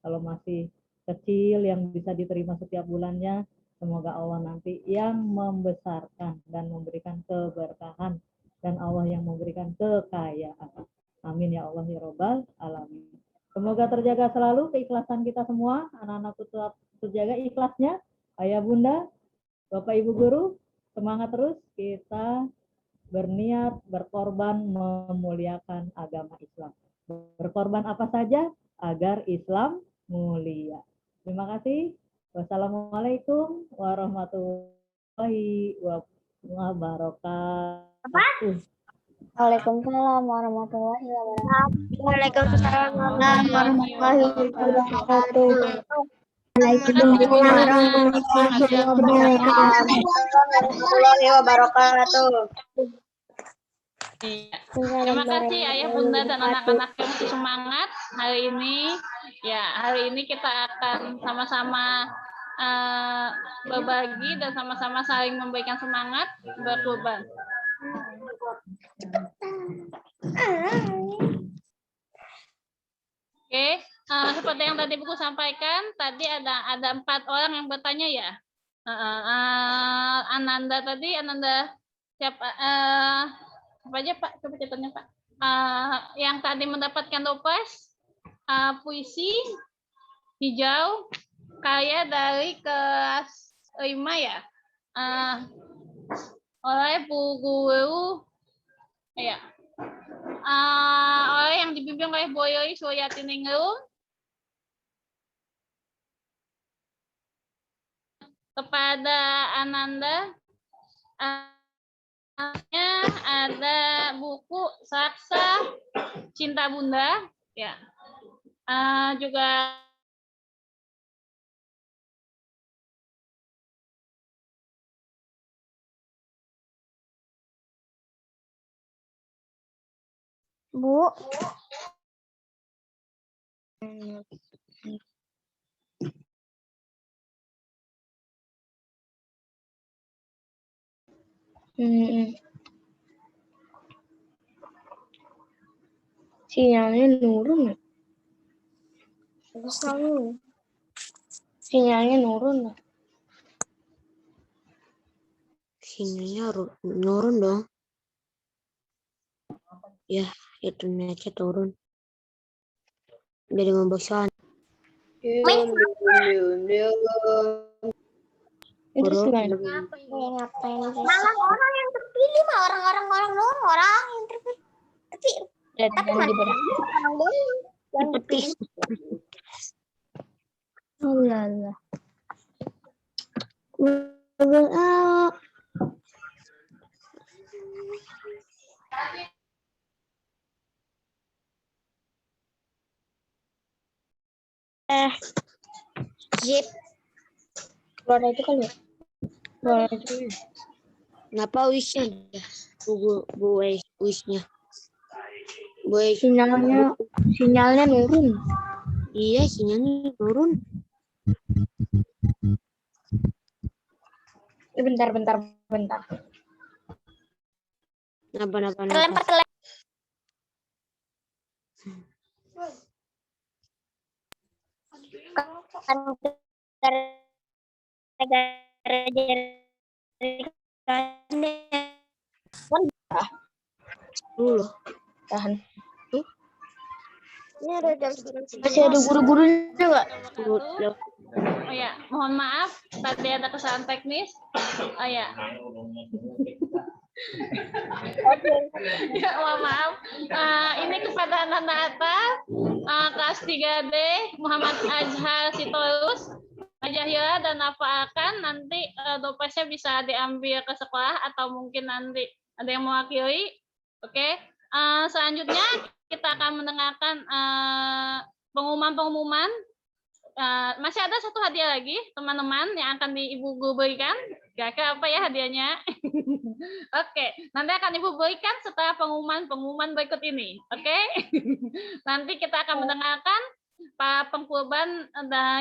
J: kalau masih kecil yang bisa diterima setiap bulannya. Semoga Allah nanti yang membesarkan dan memberikan keberkahan, dan Allah yang memberikan kekayaan. Amin ya Allah ya Robbal Alamin. Semoga terjaga selalu keikhlasan kita semua, anak-anakku tetap terjaga ikhlasnya. Ayah bunda, bapak ibu guru, semangat terus, kita berniat berkorban memuliakan agama Islam. Berkorban apa saja agar Islam mulia. Terima kasih. Wassalamualaikum warahmatullahi wabarakatuh.
C: Waalaikumsalam warahmatullahi wabarakatuh. Waalaikumsalam warahmatullahi wabarakatuh. Warahmatullahi wabarakatuh.
A: Terima kasih Ayah Bunda dan anak-anak yang semangat hari ini. Ya, hari ini kita akan sama-sama berbagi dan sama-sama saling memberikan semangat berkorban. Oke, seperti yang tadi buku sampaikan, tadi ada 4 orang yang bertanya ya. Ananda siapa? Apa aja Pak? Coba catatannya Pak. Yang tadi mendapatkan toples puisi hijau karya dari kelas 5 ya. Oleh Bu Guru ya. Oleh yang dibimbing oleh Boyoi Suryatiningrum. Kepada Ananda ada buku Saksa Cinta Bunda ya. Juga
C: Bu. Sinyalnya nurun ya? Sinyalnya nurun ya?
I: Sinyalnya nurun dong. Ya, itu netnya turun. Jadi membosan.
C: Itu gimana? Malah orang yang terpilih mah orang yang terpilih. Tapi yang dipilih. Oh lala. Zip. Keluar itu kali ya? Keluar itu.
I: Kenapa wishnya ada? Bu wishnya.
C: Sinyalnya nurun.
I: Iya, sinyalnya turun.
C: Bentar.
I: Kenapa?
C: Terlempar.
I: Loh.
C: Tahan. Ini ada masih ada guru-gurunya nggak?
A: Oh ya, mohon maaf tadi ada kesalahan teknis. Oh ya. Ya, mohon maaf. Ini kepada anak-anak atas kelas 3D Muhammad Azhar Sitorus, Najahira dan Nafa akan nanti dopesnya bisa diambil ke sekolah atau mungkin nanti ada yang mewakili. Oke. Selanjutnya kita akan mendengarkan pengumuman. Masih ada satu hadiah lagi, teman-teman, yang akan Ibu Guru berikan. Kira-kira apa ya hadiahnya? Oke, nanti akan Ibu berikan setelah pengumuman berikut ini. Oke, nanti kita akan mendengarkan Pak Pengkorban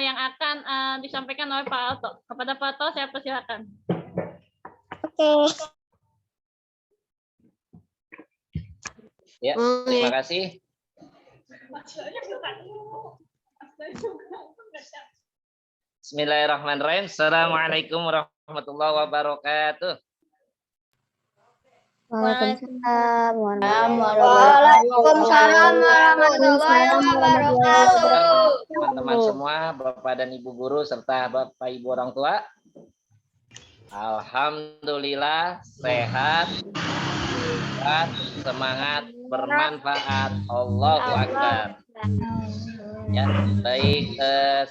A: yang akan disampaikan oleh Pak Alto. Kepada Pak Alto, saya persilakan.
C: Oke.
K: Ya, terima kasih. Bismillahirrahmanirrahim. Assalamualaikum warahmatullahi wabarakatuh.
C: Waalaikumsalam
L: warahmatullahi wabarakatuh.
K: Teman-teman semua, Bapak dan Ibu guru serta Bapak Ibu orang tua. Alhamdulillah sehat, semangat, bermanfaat. Allahu Akbar. Ya, baik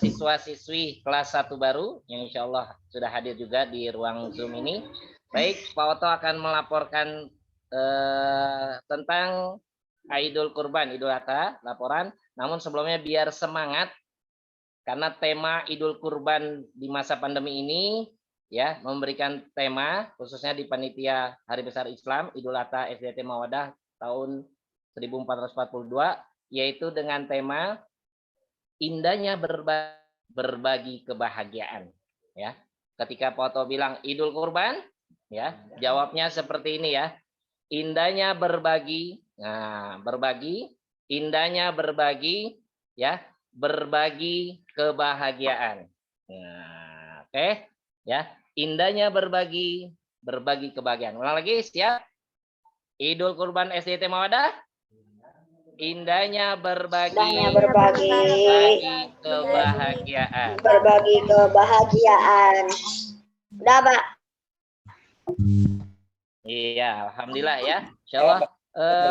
K: siswa-siswi kelas 1 baru yang insya Allah sudah hadir juga di ruang Zoom ini. Baik, Pak Oto akan melaporkan tentang Idul Kurban, Idul Adha, laporan. Namun sebelumnya biar semangat, karena tema Idul Kurban di masa pandemi ini, ya, memberikan tema khususnya di Panitia Hari Besar Islam Idul Adha SDT Mawadah tahun 1442, yaitu dengan tema indahnya berbagi kebahagiaan. Ya, ketika Pak Oto bilang Idul Kurban, ya, jawabnya seperti ini ya. Indahnya berbagi, nah, berbagi, indahnya berbagi, ya, berbagi kebahagiaan. Nah, oke, ya, indahnya berbagi, berbagi kebahagiaan. Ulang lagi, siap? Idul Kurban SDT Mawadah. Indahnya berbagi, berbagi kebahagiaan.
L: Berbagi kebahagiaan. Udah, Pak.
K: Iya, alhamdulillah ya. Insyaallah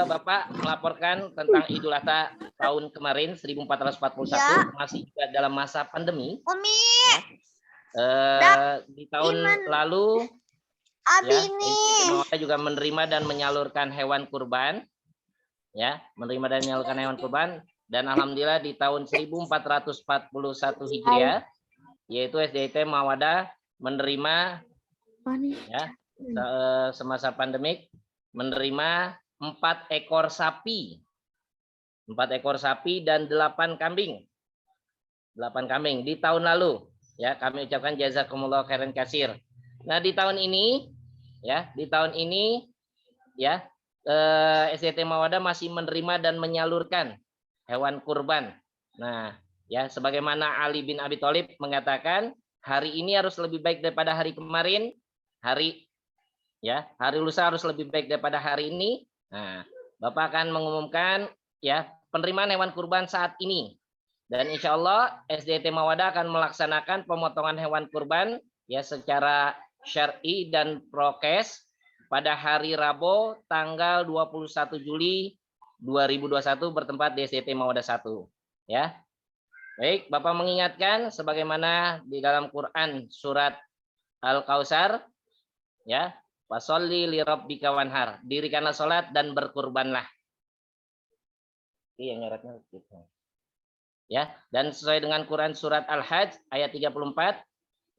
K: Bapak melaporkan tentang Idul Adha tahun kemarin 1441 masih juga dalam masa pandemi. Di tahun lalu ya, juga menerima dan menyalurkan hewan kurban. Ya, menerima dan menyalurkan hewan kurban, dan alhamdulillah di tahun 1441 Hijriah yaitu SDT Mawadah menerima, ya, semasa pandemik menerima 4 ekor sapi. 4 ekor sapi dan 8 kambing. 8 kambing di tahun lalu. Ya, kami ucapkan jazakumullah khairan katsir. Nah, di tahun ini ya, SDT Mawadah masih menerima dan menyalurkan hewan kurban. Nah, ya, sebagaimana Ali bin Abi Thalib mengatakan, hari ini harus lebih baik daripada hari kemarin, hari lusa harus lebih baik daripada hari ini. Nah, Bapak akan mengumumkan ya penerimaan hewan kurban saat ini. Dan insya Allah SDT Mawadah akan melaksanakan pemotongan hewan kurban ya secara syar'i dan prokes pada hari Rabu tanggal 21 Juli 2021 bertempat di SDT Mawadah 1. Ya. Baik, Bapak mengingatkan sebagaimana di dalam Quran surat Al-Kautsar, ya, fasholli li rabbika wanhar, dirikanlah salat dan berkurbanlah. Ini yang nyaratnya gitu. Ya, dan sesuai dengan Quran surat Al-Hajj ayat 34,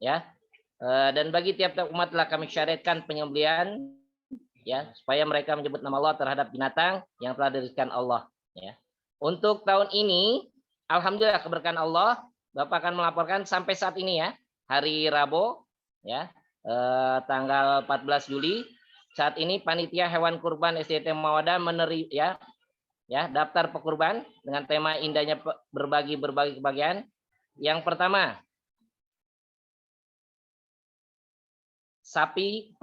K: ya. Dan bagi tiap-tiap umat telah kami syariatkan penyembelihan, ya, supaya mereka menyebut nama Allah terhadap binatang yang telah diberikan Allah, ya. Untuk tahun ini alhamdulillah keberkahan Allah, Bapak akan melaporkan sampai saat ini ya, hari Rabu ya, tanggal 14 Juli, saat ini panitia hewan kurban SDT Mawadah menerima ya daftar pekurban dengan tema indahnya berbagi kebahagiaan. Yang pertama, sapi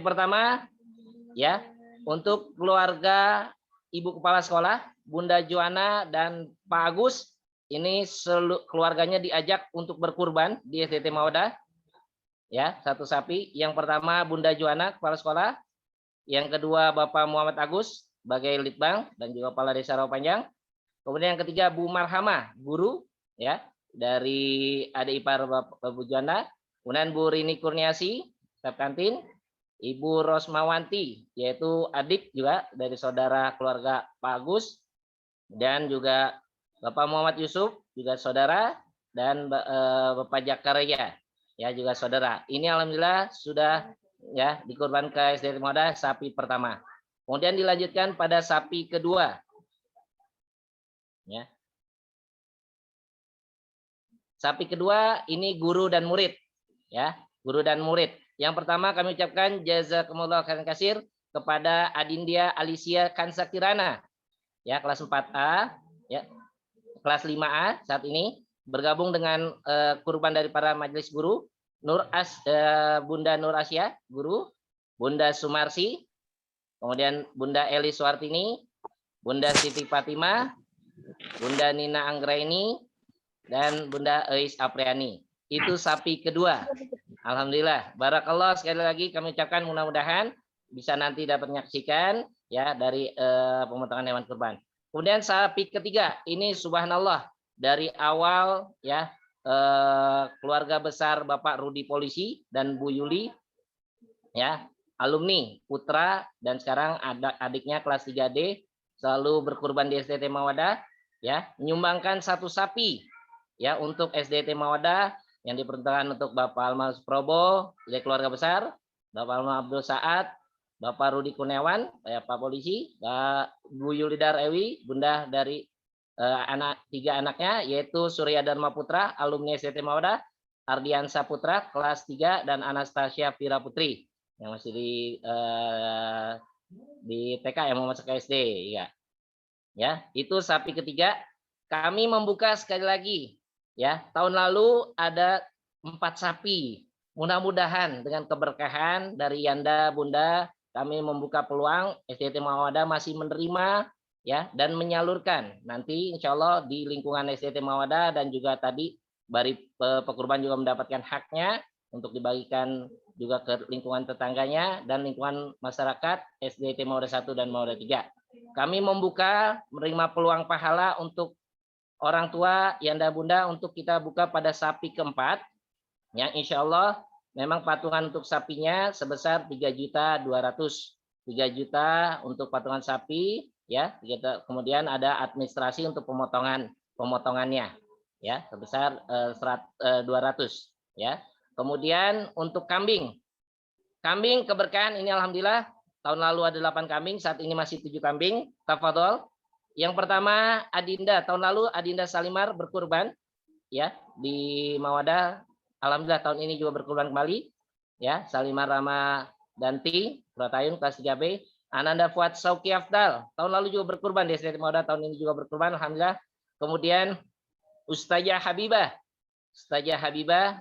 K: pertama ya untuk keluarga Ibu Kepala Sekolah Bunda Joana dan Pak Agus, ini keluarganya diajak untuk berkurban di SDT Mawadah ya, 1 sapi. Yang pertama Bunda Joana Kepala Sekolah, yang kedua Bapak Muhammad Agus sebagai Litbang dan juga Kepala Desa Rawapanjang, kemudian yang ketiga Bu Marhamah guru ya dari adik ipar Bapak Bu Joana, kemudian Bu Rini Kurniasi staf kantin, Ibu Rosmawanti yaitu adik juga dari saudara keluarga Pak Agus, dan juga Bapak Muhammad Yusuf juga saudara, dan Bapak Jakaria ya juga saudara. Ini alhamdulillah sudah ya dikurban ke SDT Mawadah sapi pertama. Kemudian dilanjutkan pada sapi kedua. Ya. Sapi kedua ini guru dan murid ya, guru dan murid. Yang pertama kami ucapkan jazakumullah khairan katsir kepada Adindia Alicia Kansakirana ya, kelas 4A ya, kelas 5A saat ini bergabung dengan kurban dari para majelis guru, Bunda Nur Asia, guru, Bunda Sumarsi, kemudian Bunda Eli Suartini, Bunda Siti Fatimah, Bunda Nina Anggraini, dan Bunda Eis Apriani. Itu sapi kedua. Alhamdulillah. Barakallah, sekali lagi kami ucapkan mudah-mudahan bisa nanti dapat menyaksikan ya dari pemotongan hewan kurban. Kemudian sapi ketiga, ini subhanallah dari awal ya keluarga besar Bapak Rudi Polisi dan Bu Yuli ya, alumni putra dan sekarang adiknya kelas 3D selalu berkurban di SDT Mawadah ya, menyumbangkan satu sapi ya untuk SDT Mawadah yang diperuntukkan untuk Bapak Almas Probo dari keluarga besar, Bapak Almas Abdul Saad, Bapak Rudi Kurniawan, ya, Pak Polisi, Bu Yulidar Ewi, Bunda dari tiga anaknya yaitu Surya Dharma Putra, alumni SDT Mawadah, Ardiansa Putra kelas 3 dan Anastasia Vira Putri yang masih di TK yang mau masuk ke SD ya. Ya, itu sapi ketiga. Kami membuka sekali lagi ya, tahun lalu ada 4 sapi. Mudah-mudahan dengan keberkahan dari Yanda Bunda kami membuka peluang SDT Mawadah masih menerima ya dan menyalurkan. Nanti insya Allah di lingkungan SDT Mawadah dan juga tadi Bari Pekurban juga mendapatkan haknya untuk dibagikan juga ke lingkungan tetangganya dan lingkungan masyarakat SDT Mawadah 1 dan Mawadah 3. Kami membuka menerima peluang pahala untuk orang tua Yanda Bunda untuk kita buka pada sapi keempat yang insya Allah memang patungan untuk sapinya sebesar 3.200.000. 3 juta untuk patungan sapi ya. Kemudian ada administrasi untuk pemotongannya ya sebesar 200 ya. Kemudian untuk kambing keberkahan ini alhamdulillah tahun lalu ada 8 kambing, saat ini masih 7 kambing. Tafadhol. Yang pertama Adinda, tahun lalu Adinda Salimar berkurban ya di Mawadah. Alhamdulillah tahun ini juga berkurban kembali ya. Salimar Rama Danti, Pratayun kelas 3B. Ananda Fuad Sauki Afdal, tahun lalu juga berkurban di SDT Mawadah, tahun ini juga berkurban alhamdulillah. Kemudian Ustazah Habibah,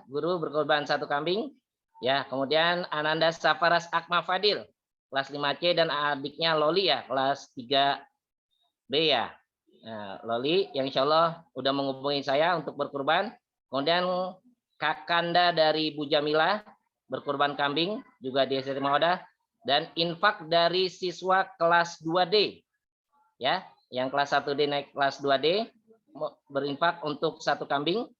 K: guru berkorban 1 kambing. Ya, kemudian Ananda Safaras Akma Fadil, kelas 5C dan adiknya Loli ya, kelas 3B ya. Nah, Loli yang insya Allah udah menghubungi saya untuk berkurban. Kemudian Kak Kanda dari Bu Jamila berkurban kambing juga di SDT Mawadah dan infak dari siswa kelas 2D ya, yang kelas 1D naik kelas 2D berinfak untuk 1 kambing.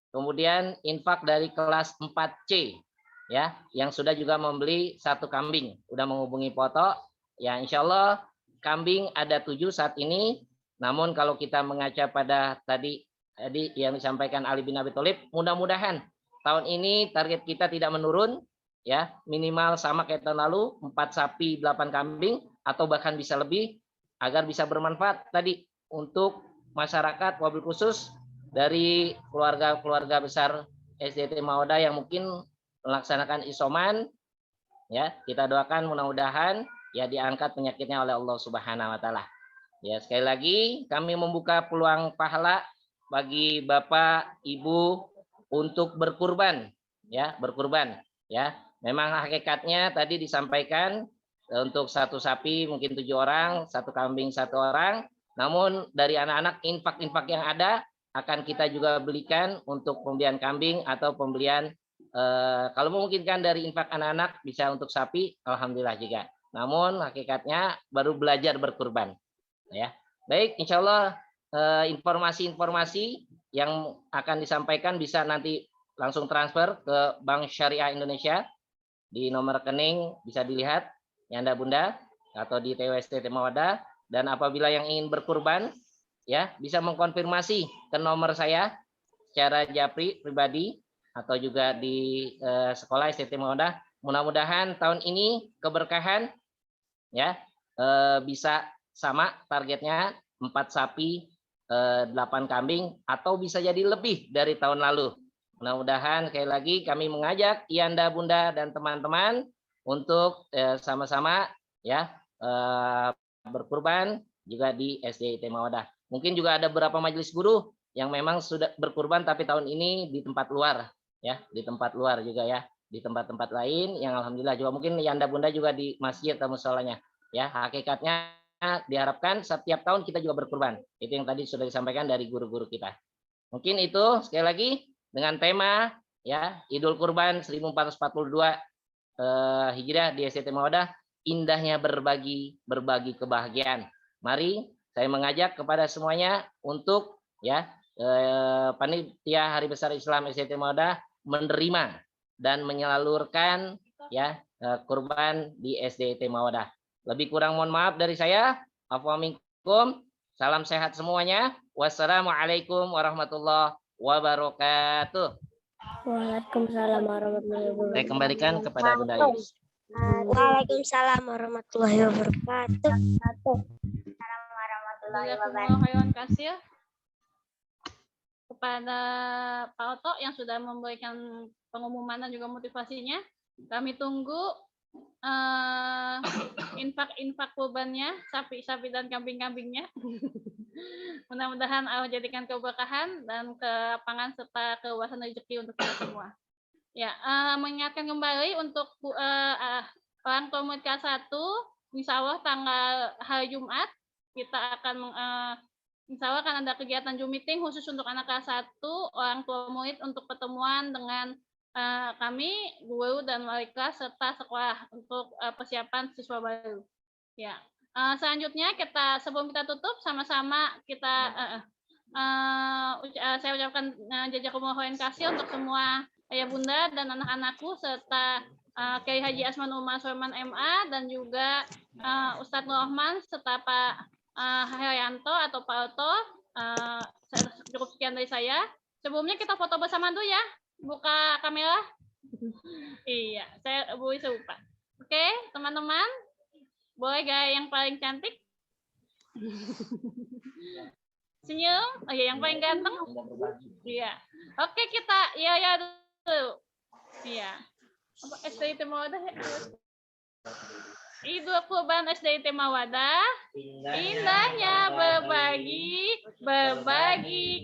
K: Kemudian infak dari kelas 4C ya, yang sudah juga membeli 1 kambing, udah menghubungi foto ya. Insya Allah kambing ada 7 saat ini. Namun kalau kita mengaca pada tadi yang disampaikan Ali bin Abi Thalib, mudah-mudahan tahun ini target kita tidak menurun ya, minimal sama kayak tahun lalu 4 sapi 8 kambing atau bahkan bisa lebih agar bisa bermanfaat tadi untuk masyarakat, wabil khusus dari keluarga-keluarga besar SDT Mawadah yang mungkin melaksanakan isoman ya. Kita doakan mudah-mudahan ya diangkat penyakitnya oleh Allah Subhanahu wa taala. Ya, sekali lagi kami membuka peluang pahala bagi Bapak Ibu untuk berkurban ya, berkurban ya. Memang hakikatnya tadi disampaikan untuk 1 sapi mungkin 7 orang, 1 kambing 1 orang. Namun dari anak-anak infak-infak yang ada akan kita juga belikan untuk pembelian kambing atau pembelian kalau memungkinkan dari infak anak-anak bisa untuk sapi, alhamdulillah juga. Namun hakikatnya baru belajar berkurban ya. Baik, insya Allah informasi-informasi yang akan disampaikan bisa nanti langsung transfer ke Bank Syariah Indonesia di nomor rekening bisa dilihat Yanda Bunda atau di TWST Mawadah. Dan apabila yang ingin berkurban ya bisa mengkonfirmasi ke nomor saya secara japri pribadi atau juga di sekolah SDT Mawadah. Mudah-mudahan tahun ini keberkahan ya bisa sama targetnya 4 sapi 8 kambing atau bisa jadi lebih dari tahun lalu. Mudah-mudahan sekali lagi kami mengajak Yanda Bunda dan teman-teman untuk sama-sama ya berkurban juga di SDT Mawadah. Mungkin juga ada beberapa majelis guru yang memang sudah berkurban tapi tahun ini di tempat luar ya, di tempat luar juga ya, di tempat-tempat lain yang alhamdulillah juga mungkin Yanda Bunda juga di masjid atau musolanya ya. Hakikatnya diharapkan setiap tahun kita juga berkurban. Itu yang tadi sudah disampaikan dari guru-guru kita. Mungkin itu sekali lagi dengan tema ya Idul Kurban 1442 Hijriah di SDT Mawadah, indahnya berbagi kebahagiaan. Mari saya mengajak kepada semuanya untuk ya panitia Hari Besar Islam SDT Mawadah menerima dan menyalurkan ya kurban di SDT Mawadah. Lebih kurang mohon maaf dari saya. Afwa minkum. Salam sehat semuanya. Wassalamualaikum warahmatullahi wabarakatuh.
L: Waalaikumsalam warahmatullahi wabarakatuh.
K: Saya kembalikan kepada Bunda Iris.
L: Waalaikumsalam warahmatullahi wabarakatuh.
A: Terima kasih kepada Pak Oto yang sudah memberikan pengumuman dan juga motivasinya. Kami tunggu infak kurbannya, sapi-sapi dan kambing-kambingnya. Mudah-mudahan Allah jadikan keberkahan dan kelapangan serta keluasan rezeki untuk kita semua. Ya, mengingatkan kembali untuk orang tua murid kelas 1, insya Allah tanggal hari Jumat kita akan insya Allah akan ada kegiatan Zoom meeting khusus untuk anak kelas 1, orang tua murid untuk pertemuan dengan kami, guru dan wali kelas serta sekolah untuk persiapan siswa baru. Ya, selanjutnya sebelum kita tutup sama-sama kita saya ucapkan jazakumullah khairan kasih untuk semua ayah bunda dan anak-anakku serta Kiai Haji Asman Umar Sulaiman MA dan juga Ustadz Nur Rahman serta Pak Herianto atau Pak Oto. Cukup sekian dari saya. Sebelumnya kita foto bersama dulu ya. Buka kamera. Iya, saya lupa. Oke, teman-teman. Boleh gak yang paling cantik? Senyum. Oh ya, yang paling ganteng. Iya. Oke, kita ya dulu. Iya. Apa SDIT Mawadah ya? Idul Kurban SDIT Mawadah, indahnya berbagi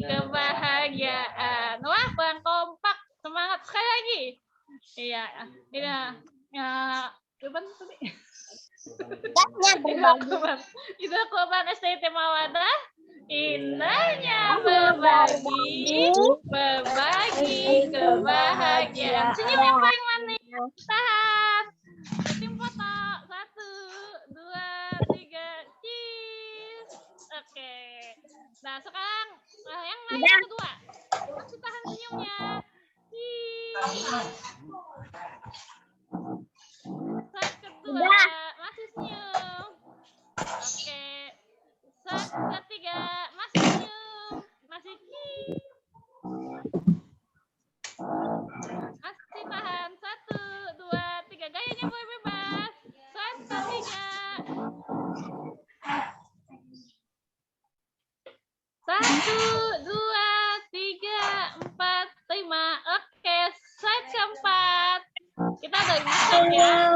A: kebahagiaan. Wah, bang kompak, semangat sekali lagi. Iya, kurban tadi. Idul Kurban SDIT Mawadah, indahnya berbagi kebahagiaan. Senyum yang paling manis. Tahan. Tim foto. 1, 2, 3. Cheese. Oke. Nah, sekarang yang lain yang kedua. Masih tahan senyumnya. Set kedua. Masih senyum. Oke. Set ketiga. Masih senyum. Masih cheese. Masih tahan. 1, 2, 3. Gayanya boleh bebas. 1, 3. 1, 2, 3, 4, 5. Oke, slide keempat. Kita ada makan ya.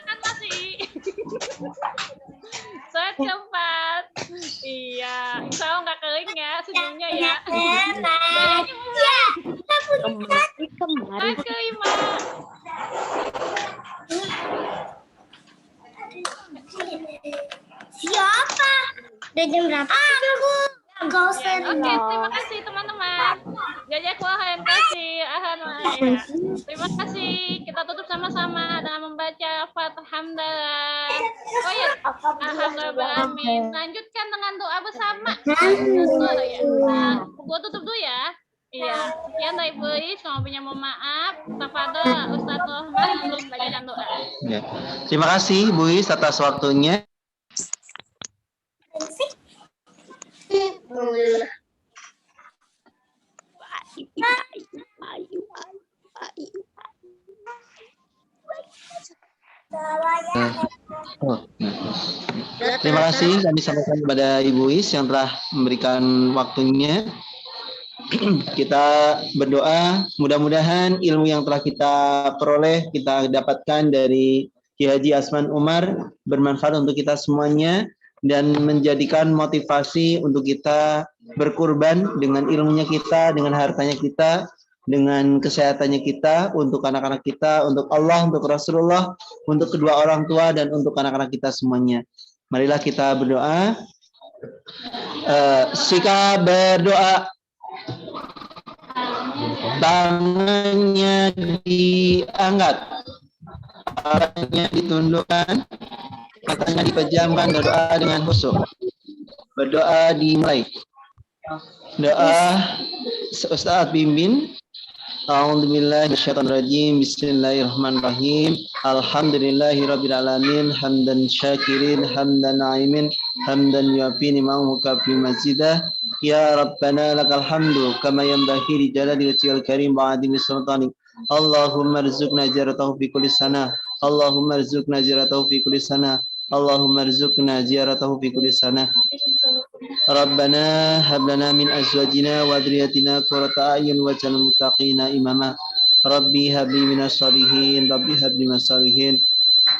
A: Kan masih. Slide keempat. Iya, insya Allah nggak kering ya senyumnya ya. Gayanya mulai. Slide kelima.
L: Siapa? Udah jam berapa? Aku.
A: Oke, terima kasih teman-teman. Jazakallah khairan kasih. Terima kasih. Kita tutup sama-sama dengan membaca Fatihah Hamdalah. Oh ya, alhamdulillah. Lanjutkan dengan doa bersama. Nah, gua tutup dulu ya. Iya, sekian dari Bu Iis, kalau punya mohon maaf. Tafadhol Ustaz Rahman untuk bacakan doa.
E: Ya. Terima kasih Bu Iis atas waktunya. Terima kasih kami sampaikan kepada Ibu Is yang telah memberikan waktunya. Kita berdoa mudah-mudahan ilmu yang telah kita peroleh, kita dapatkan dari Kiai Haji Asman Umar bermanfaat untuk kita semuanya. dan menjadikan motivasi untuk kita berkurban dengan ilmunya kita, dengan hartanya kita, dengan kesehatannya kita, untuk anak-anak kita, untuk Allah, untuk Rasulullah, untuk kedua orang tua, dan untuk anak-anak kita semuanya. Marilah kita berdoa. Sikap berdoa. Tangannya diangkat, kepalanya ditundukkan, matanya dipejamkan, berdoa dengan khusyuk. Berdoa dimulai. Doa Ustaz pimpin. A'udzubillahi minasyaitonirrajim. Bismillahirrahmanirrahim. Alhamdulillahirabbil alamin, hamdan syakirin, hamdan na'imin, hamdan yuafi ni'amahu kafi mazidah. Ya Rabbana lakal hamdu kama yanbaghi li jalali wajhikal karim wa 'azimi sultanik. Allahumma rzuqna ziyaratahu fi kulli sana. Allahumma rzuqna ziyaratahu fi kulli sana. Allahumma rzuqna ziyaratahu fi kulli sana. Rabbana hab lana min azwajina wa dhurriyyatina qurrata a'yun waj'alna muttaqina imama. Rabbi habli minas shalihin, Rabbi habli minas shalihin.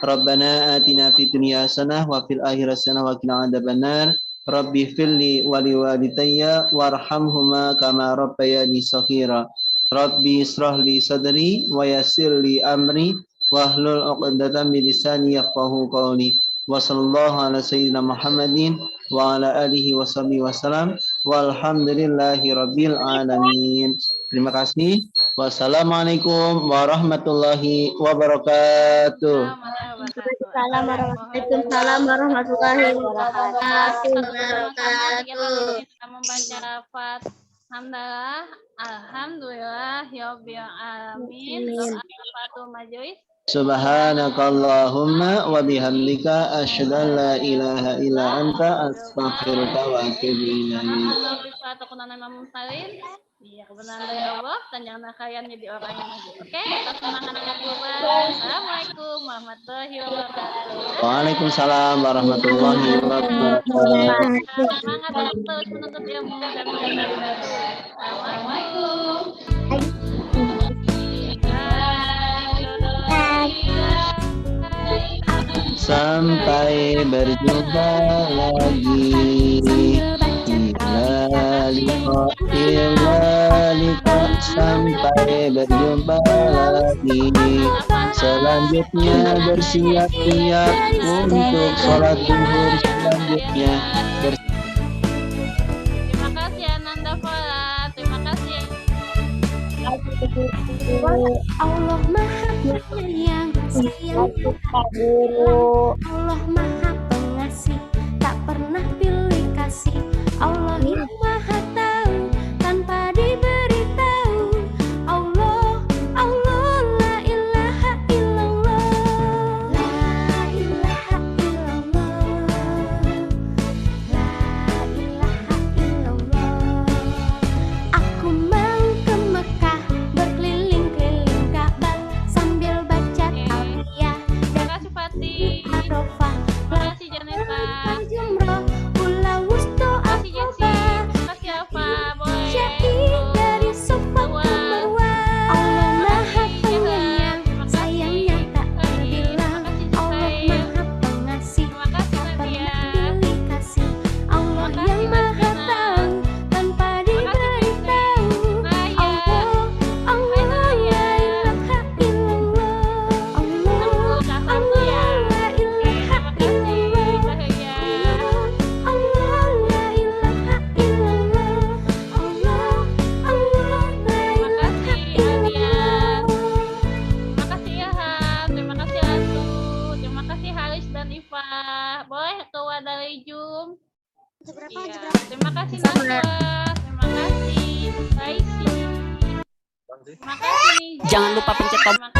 E: Rabbana atina fid dunya hasanah wa fil akhirati hasanah wa qina adzabannar. Rabbi firli wa liwalidayya warhamhuma kama rabbayani shaghira. Rabbi israh li sadri wa yassir li amri wahlul 'uqdatam min lisani yafqahu qawli. Wa sallallahu ala sayyidina Muhammadin wa ala alihi wa sahbihi wasallam walhamdulillahi rabbil alamin. Terima kasih. Wassalamualaikum warahmatullahi wabarakatuh.
L: Waalaikumsalam warahmatullahi wabarakatuh.
A: Kita membaca Alhamdulillah, alhamdulillah ya rabbil alamin. Doa Fatul Majois.
E: Subhanakallahumma wa bihamdika asyhadu an la ilaha illa anta astaghfiruka wa atubu ilaik.
A: Iya, kebenaran dari Allah dan janganlah kalian jadi orang yang maju. Oke, kita semangat berkurban. Assalamualaikum warahmatullahi wabarakatuh.
E: Waalaikumsalam warahmatullahi wabarakatuh.
A: Semangat untuk terus menuntut ilmu dan beribadah. Assalamualaikum.
E: Sampai berjumpa lagi. Sampai berjumpa lagi. Selanjutnya bersiap-siap untuk sholat zuhur selanjutnya.
A: Terima kasih Ananda Fola. Terima kasih.
L: Allah Maha Penyayang, sayang Allah Maha Pengasih, tak pernah pilih kasih. Allah yang Maha Tahu tanpa diberitahu. Allah, Allah, la ilaha illallah, la ilaha illallah, la ilaha illallah. Aku mau ke Mekah berkeliling-keliling Ka'bah sambil baca Aliyah dan Arafah.
A: Terima kasih Janeta.
L: Jumrah Ula Wusto Aqabah. Syai dari Safa ke Marwah. Allah Maha Penyayang, sayangnya tak terbilang. Allah Maha Pengasih, tak pernah pilih kasih. Allah yang Maha Tahu tanpa diberitahu. Allah, Allah, la ilaha illallah. Allah, Allah, la ilaha illallah. Allah, la ilaha illallah. Allah, Allah, la ilaha illallah.
A: Terima kasih ya Han, terima kasih Ratu, terima kasih Haris dan Iva. Boleh keluar dari Zoom. Iya, terima kasih Naswa, terima kasih Raisi. Terima kasih.
M: Jangan lupa pencet tombol.